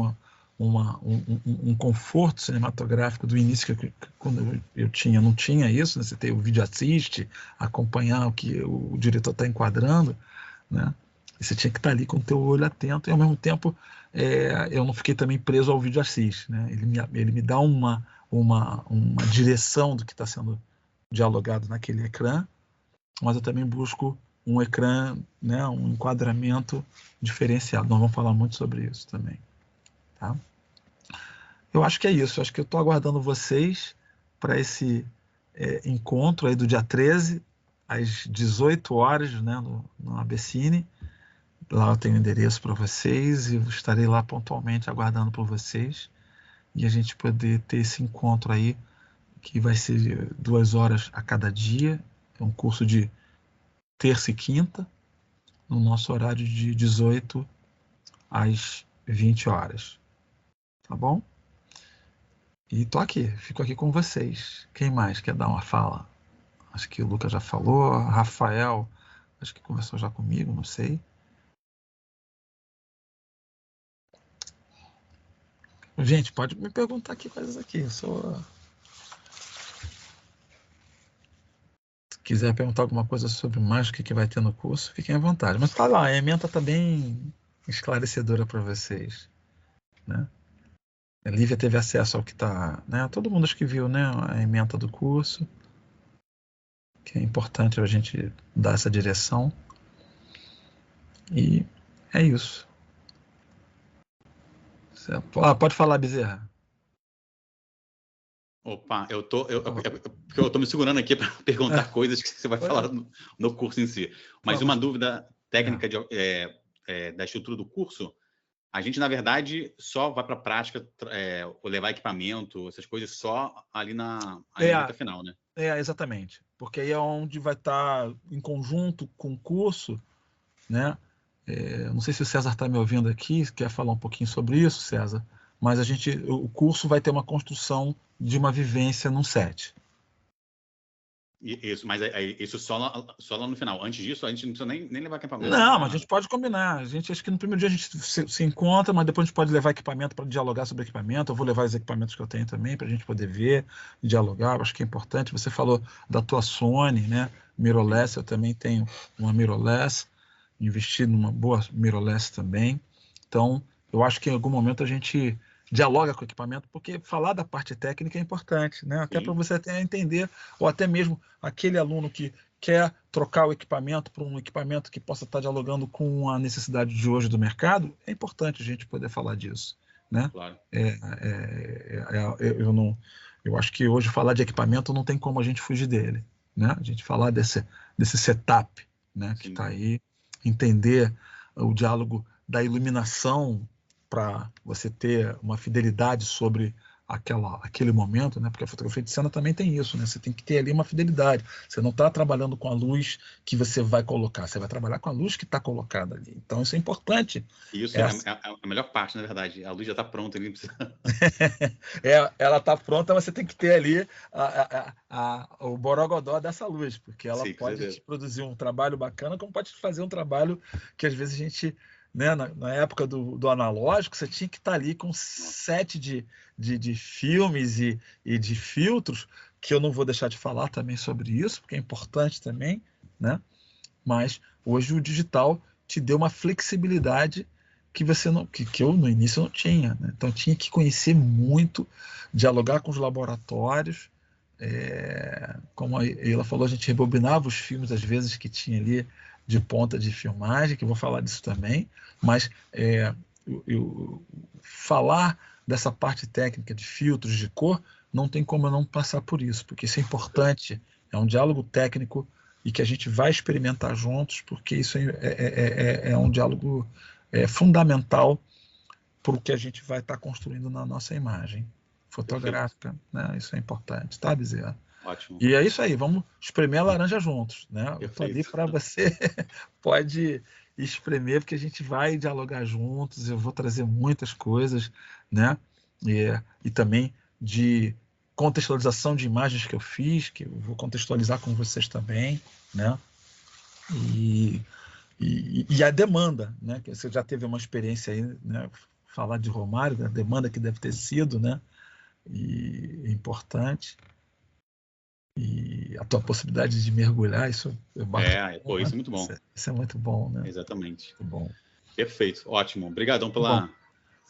um conforto cinematográfico do início, que quando eu não tinha isso, né? Você tem o vídeo assiste, acompanhar o que o diretor está enquadrando, né? E você tinha que estar ali com o teu olho atento, e ao mesmo tempo eu não fiquei também preso ao vídeo assiste, né? Ele me dá uma direção do que está sendo dialogado naquele ecrã, mas eu também busco um ecrã, né, um enquadramento diferenciado. Nós vamos falar muito sobre isso também, tá? Eu acho que é isso. Eu acho que eu estou aguardando vocês para esse encontro aí do dia 13, às 18 horas, né, no ABCine. Lá eu tenho endereço para vocês e estarei lá pontualmente aguardando por vocês e a gente poder ter esse encontro aí, que vai ser 2 horas a cada dia. É um curso de terça e quinta, no nosso horário de 18 às 20 horas. Tá bom? E fico aqui com vocês. Quem mais quer dar uma fala? Acho que o Lucas já falou, Rafael, acho que conversou já comigo, não sei. Gente, pode me perguntar aqui coisas aqui. Se quiser perguntar alguma coisa sobre mais o que vai ter no curso, fiquem à vontade. Mas tá lá, a ementa está bem esclarecedora para vocês, né? A Lívia teve acesso ao que está, né? Todo mundo acho que viu, né, a ementa do curso, que é importante a gente dar essa direção. E é isso. Pode falar, Bezerra. Opa, eu tô me segurando aqui para perguntar coisas que você vai falar no curso em si. Mas uma dúvida técnica da estrutura do curso, a gente, na verdade, só vai para a prática, levar equipamento, essas coisas só ali na reta final, né? Exatamente. Porque aí é onde vai estar em conjunto com o curso, né? Não sei se o César está me ouvindo aqui, quer falar um pouquinho sobre isso, César, mas o curso vai ter uma construção de uma vivência num set. Isso, mas isso só lá no final. Antes disso, a gente não precisa nem levar equipamento. Não, mas a gente pode combinar. Acho que no primeiro dia a gente se encontra, mas depois a gente pode levar equipamento para dialogar sobre equipamento. Eu vou levar os equipamentos que eu tenho também para a gente poder ver e dialogar. Eu acho que é importante. Você falou da tua Sony, né? Mirrorless, eu também tenho uma Mirrorless, investi numa boa mirrorless também. Então, eu acho que em algum momento a gente dialoga com o equipamento, porque falar da parte técnica é importante, né? Até para você até entender, ou até mesmo aquele aluno que quer trocar o equipamento por um equipamento que possa estar dialogando com a necessidade de hoje do mercado, é importante a gente poder falar disso, né? Claro. Eu acho que hoje falar de equipamento não tem como a gente fugir dele, né? A gente falar desse setup, né? Que está aí, entender o diálogo da iluminação para você ter uma fidelidade sobre aquele momento, né? Porque a fotografia de cena também tem isso, né? Você tem que ter ali uma fidelidade. Você não está trabalhando com a luz que você vai colocar, você vai trabalhar com a luz que está colocada ali. Então isso é importante. Isso é a melhor parte, na verdade. A luz já está pronta. Ela está pronta, mas você tem que ter ali o borogodó dessa luz, porque ela pode te produzir um trabalho bacana, como pode fazer um trabalho que às vezes a gente... Né, na época do analógico, você tinha que estar ali com um set de filmes e de filtros, que eu não vou deixar de falar também sobre isso, porque é importante também, né? Mas hoje o digital te deu uma flexibilidade que eu no início não tinha, né? Então tinha que conhecer muito, dialogar com os laboratórios, como a Eila falou, a gente rebobinava os filmes às vezes que tinha ali de ponta de filmagem, que eu vou falar disso também, mas falar dessa parte técnica de filtros, de cor, não tem como eu não passar por isso, porque isso é importante, é um diálogo técnico e que a gente vai experimentar juntos, porque isso é um diálogo fundamental para o que a gente vai estar construindo na nossa imagem fotográfica, né? Isso é importante, tá, Bezerra? Ótimo. E é isso aí, vamos espremer a laranja juntos, né? Eu estou ali para você, pode espremer, porque a gente vai dialogar juntos, eu vou trazer muitas coisas, né? E também de contextualização de imagens que eu fiz, que eu vou contextualizar com vocês também, né? E a demanda, né? Que você já teve uma experiência aí, né? Falar de Romário, a demanda que deve ter sido, né? E é importante. E a tua possibilidade de mergulhar, isso isso é muito bom. Isso é muito bom, né? Exatamente. Muito bom. Perfeito, ótimo. Obrigadão pela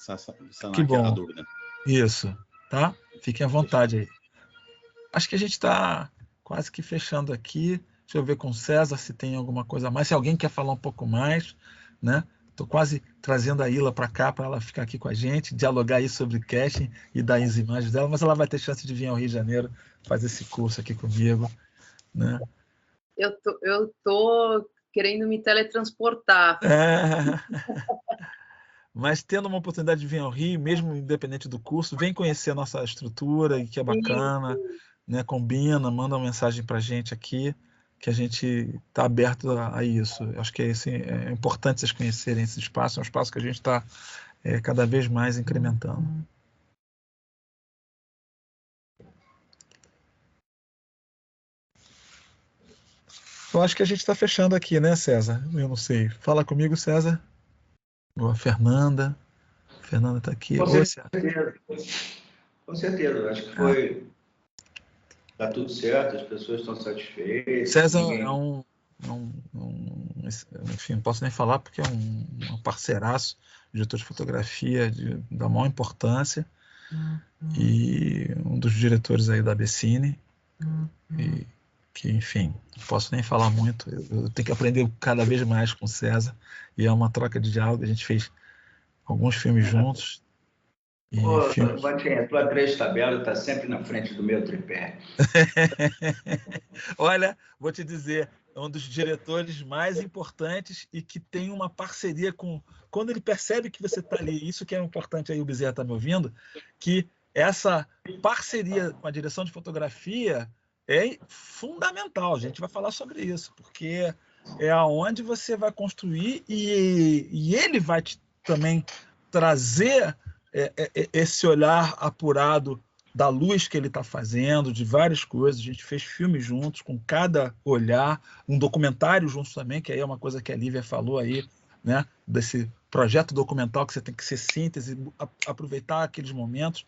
a dúvida. Isso, tá? Fiquem à vontade aí. Acho que a gente está quase que fechando aqui. Deixa eu ver com o César se tem alguma coisa a mais. Se alguém quer falar um pouco mais, né? Estou quase trazendo a Ila para cá, para ela ficar aqui com a gente, dialogar aí sobre casting e dar as imagens dela, mas ela vai ter chance de vir ao Rio de Janeiro fazer esse curso aqui comigo, né? Eu tô querendo me teletransportar. Mas tendo uma oportunidade de vir ao Rio, mesmo independente do curso, vem conhecer a nossa estrutura, que é bacana, né? Combina, manda uma mensagem para a gente aqui, que a gente está aberto a isso. Acho que é importante vocês conhecerem esse espaço, é um espaço que a gente está cada vez mais incrementando. Eu acho que a gente está fechando aqui, né, César? Eu não sei. Fala comigo, César. Ou a Fernanda. A Fernanda está aqui. Com certeza. Com certeza. Acho que foi... Está tudo certo, as pessoas estão satisfeitas. César enfim, não posso nem falar porque é um parceiraço, diretor de fotografia da maior importância e um dos diretores aí da Becine. E que, enfim, não posso nem falar muito. Eu tenho que aprender cada vez mais com o César e é uma troca de diálogo. A gente fez alguns filmes juntos. Vatinha, tua três tabelas está sempre na frente do meu tripé. Olha, vou te dizer, é um dos diretores mais importantes e que tem uma parceria com... Quando ele percebe que você está ali, isso que é importante aí, o Bezerra está me ouvindo, que essa parceria com a direção de fotografia é fundamental. A gente vai falar sobre isso, porque é aonde você vai construir e ele vai também trazer esse olhar apurado da luz que ele está fazendo, de várias coisas. A gente fez filmes juntos, com cada olhar, um documentário juntos também, que aí é uma coisa que a Lívia falou aí, né? Desse projeto documental que você tem que ser síntese, aproveitar aqueles momentos.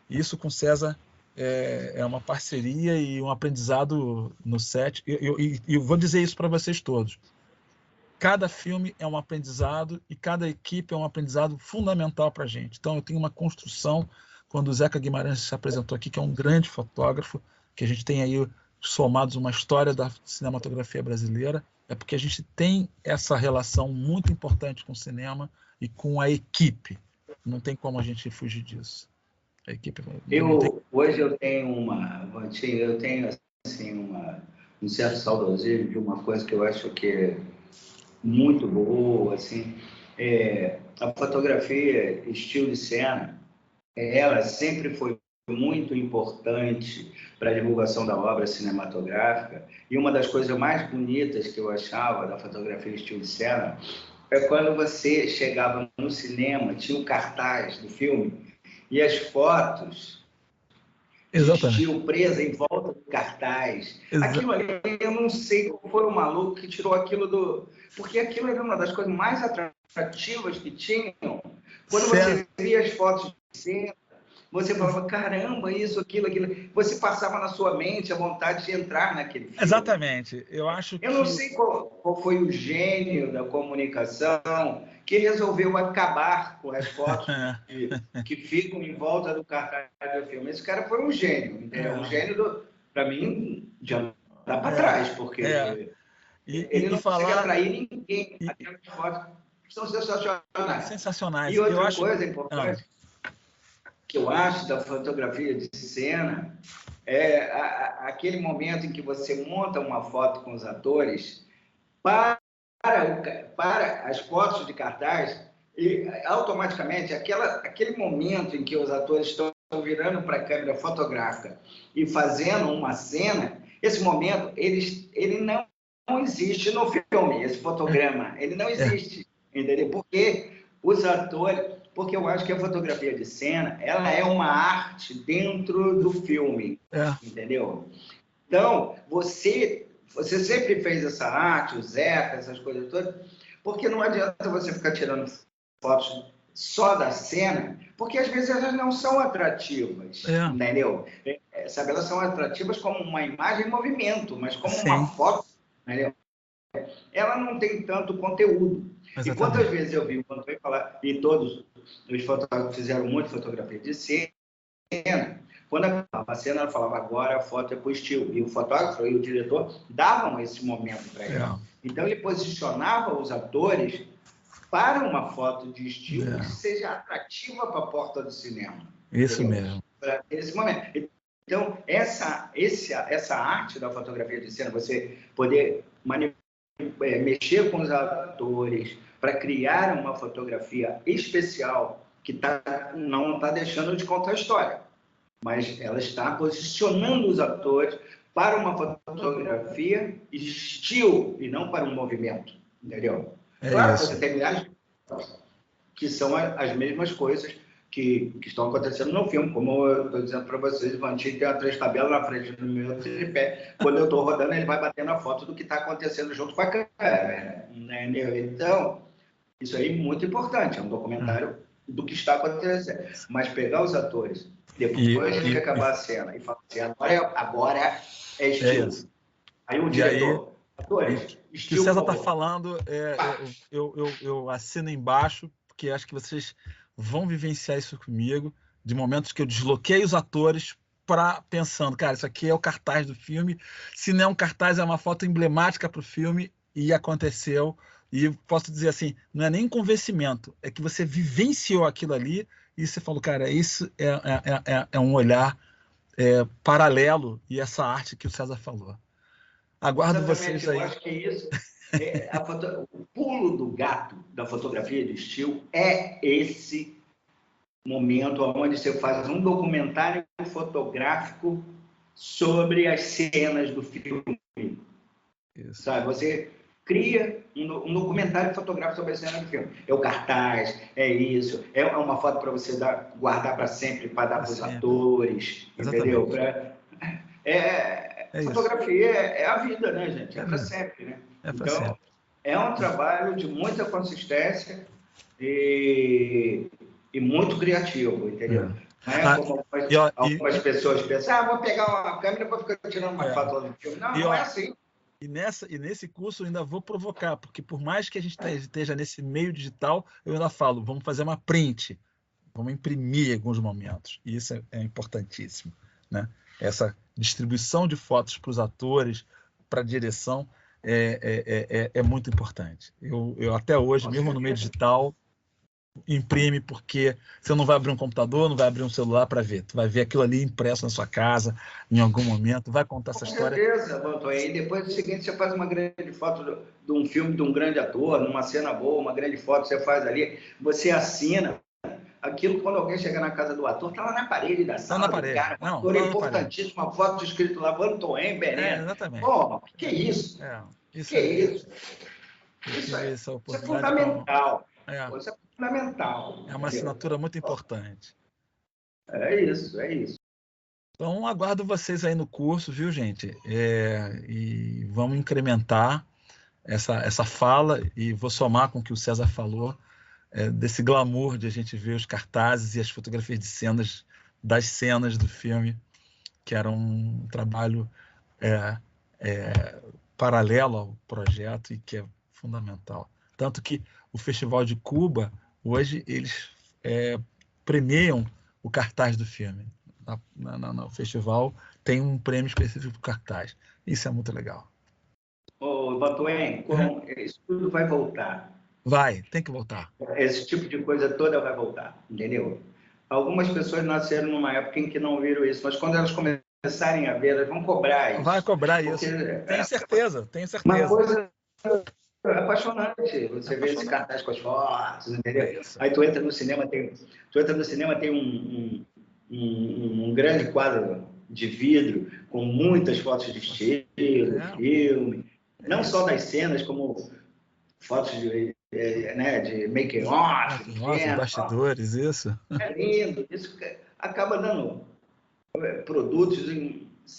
E isso com César é uma parceria e um aprendizado no set. E eu vou dizer isso para vocês todos. Cada filme é um aprendizado e cada equipe é um aprendizado fundamental para a gente. Então, eu tenho uma construção, quando o Zeca Guimarães se apresentou aqui, que é um grande fotógrafo, que a gente tem aí somados uma história da cinematografia brasileira, é porque a gente tem essa relação muito importante com o cinema e com a equipe. Não tem como a gente fugir disso. A equipe Hoje eu tenho assim, um certo saudosismo de uma coisa que eu acho que é muito boa, assim, a fotografia estilo de cena, ela sempre foi muito importante para a divulgação da obra cinematográfica, e uma das coisas mais bonitas que eu achava da fotografia estilo de cena é quando você chegava no cinema, tinha o cartaz do filme e as fotos de estilo presa em volta do cartaz. Aquilo ali, eu não sei qual foi o maluco que tirou aquilo do... Porque aquilo era uma das coisas mais atrativas que tinham. Quando você via as fotos de cena, você falava, caramba, isso, aquilo. Você passava na sua mente a vontade de entrar naquele filme. Exatamente. Eu acho que... Eu não sei qual foi o gênio da comunicação que resolveu acabar com as fotos que ficam em volta do cartaz do filme. Esse cara foi um gênio, entendeu? Um gênio, para mim, de andar para trás, porque ele não consegue atrair ninguém. Aquelas fotos são sensacionais. Sensacionais. E outra coisa importante que eu acho da fotografia de cena é aquele momento em que você monta uma foto com os atores para as fotos de cartaz e automaticamente aquele momento em que os atores estão virando para a câmera fotográfica e fazendo uma cena, esse momento ele não existe no filme, esse fotograma, ele não existe, entendeu? Porque eu acho que a fotografia de cena, ela é uma arte dentro do filme, entendeu? Então, você sempre fez essa arte, o Zeca, essas coisas todas, porque não adianta você ficar tirando fotos só da cena, porque às vezes elas não são atrativas, entendeu? Sabe, elas são atrativas como uma imagem em movimento, mas como uma foto, entendeu? Ela não tem tanto conteúdo. Exatamente. E quantas vezes eu vi, quando foi falar, e todos os fotógrafos fizeram muito fotografia de cena, quando a cena ela falava, agora a foto é para o estilo, e o fotógrafo e o diretor davam esse momento para ele. Então ele posicionava os atores para uma foto de estilo que seja atrativa para a porta do cinema. Isso mesmo. Para esse momento. Então, essa arte da fotografia de cena, você poder mexer com os atores para criar uma fotografia especial que não está deixando de contar a história, mas ela está posicionando os atores para uma fotografia estilo e não para um movimento, entendeu? Claro, você tem milhares de fotos que são as mesmas coisas que estão acontecendo no filme, como eu estou dizendo para vocês, o Vantinho tem 3 tabelas na frente do meu tripé. Quando eu estou rodando, ele vai batendo a foto do que está acontecendo junto com a câmera. Entendeu? Então, isso aí é muito importante, é um documentário do que está acontecendo. Mas pegar os atores, depois que acabar a cena, e falar assim, agora é estilo. Aí o diretor, atores, estilo. O que o César está falando, eu assino embaixo, porque acho que vocês vão vivenciar isso comigo, de momentos que eu desloquei os atores pensando, cara, isso aqui é o cartaz do filme, se não é um cartaz, é uma foto emblemática para o filme, e aconteceu, e posso dizer assim, não é nem convencimento, é que você vivenciou aquilo ali, e você falou, cara, isso é um olhar paralelo, e essa arte que o César falou. Aguardo vocês aí. Eu acho que isso... o pulo do gato da fotografia de estilo é esse momento onde você faz um documentário fotográfico sobre as cenas do filme. Isso. Sabe? Você cria um documentário fotográfico sobre as cenas do filme. É o cartaz, é isso, é uma foto para você guardar para sempre, para dar para os atores, entendeu? Fotografia é a vida, né, gente? É para sempre, né? Então, é um trabalho de muita consistência e muito criativo, entendeu? Não é como algumas pessoas pensam, vou pegar uma câmera para ficar tirando uma foto do filme. Não é assim. E nesse curso eu ainda vou provocar, porque por mais que a gente esteja nesse meio digital, eu ainda falo, vamos fazer uma print, vamos imprimir alguns momentos. E isso é importantíssimo, né? Essa distribuição de fotos para os atores, para a direção, é muito importante. Eu até hoje, mesmo no meio digital, imprime, porque você não vai abrir um computador, não vai abrir um celular para ver. Tu vai ver aquilo ali impresso na sua casa, em algum momento, vai contar essa história. Com certeza, Vanto. E depois do seguinte, você faz uma grande foto de um filme de um grande ator, numa cena boa, uma grande foto você faz ali, você assina aquilo, quando alguém chega na casa do ator, está lá na parede da sala do cara. Não, ator importantíssimo, uma foto escrito lá, Vantoen, Berena. Exatamente. Pô, que é isso? Isso que é isso? Isso é fundamental. Isso é fundamental. É uma assinatura muito importante. É isso. Então, aguardo vocês aí no curso, viu, gente? E vamos incrementar essa fala e vou somar com o que o César falou, desse glamour de a gente ver os cartazes e as fotografias de cenas, das cenas do filme, que era um trabalho paralelo ao projeto e que é fundamental. Tanto que o Festival de Cuba, hoje, eles premiam o cartaz do filme. No festival tem um prêmio específico para o cartaz. Isso é muito legal. Ô, Vantoen, isso tudo vai voltar. Tem que voltar. Esse tipo de coisa toda vai voltar, entendeu? Algumas pessoas nasceram numa época em que não viram isso, mas quando elas começarem a ver, elas vão cobrar isso. Vai cobrar isso. Tenho certeza. Uma coisa apaixonante. Você vê esse cartaz com as fotos, entendeu? Aí tu entra no cinema, tem um grande quadro de vidro com muitas fotos de estilo, filme, não só das cenas, como fotos de making-off, bastidores, isso. É lindo. Isso acaba dando produtos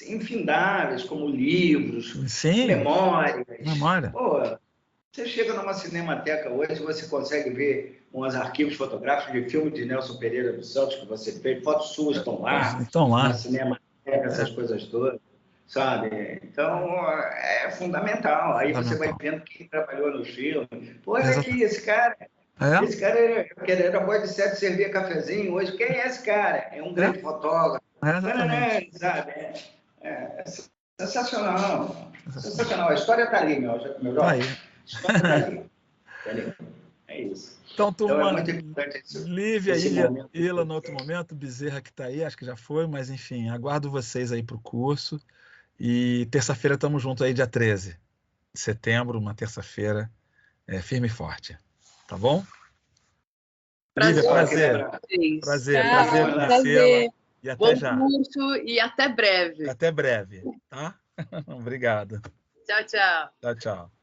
infindáveis, como livros, memórias. Pô, você chega numa cinemateca hoje, você consegue ver uns arquivos fotográficos de filme de Nelson Pereira dos Santos que você fez, fotos suas estão lá. Na cinemateca, essas coisas todas, sabe? Então, é fundamental. Aí você vai vendo quem trabalhou no filme. Pô, olha aqui, esse cara era boy de set, servia cafezinho hoje. Quem é esse cara? É um grande fotógrafo. Sabe? É sensacional. Sensacional. A história está ali, meu jovem. A história está ali. É isso. Então, turma, é muito importante Lívia, Ila no outro momento, Bezerra que está aí, acho que já foi, mas enfim, aguardo vocês aí para o curso. E terça-feira estamos juntos aí, dia 13 de setembro, uma terça-feira firme e forte. Tá bom? Prazer. Lívia, prazer conhecê-la. E até já. Bom curso e até breve. Até breve, tá? Obrigado. Tchau, tchau. Tchau, tchau.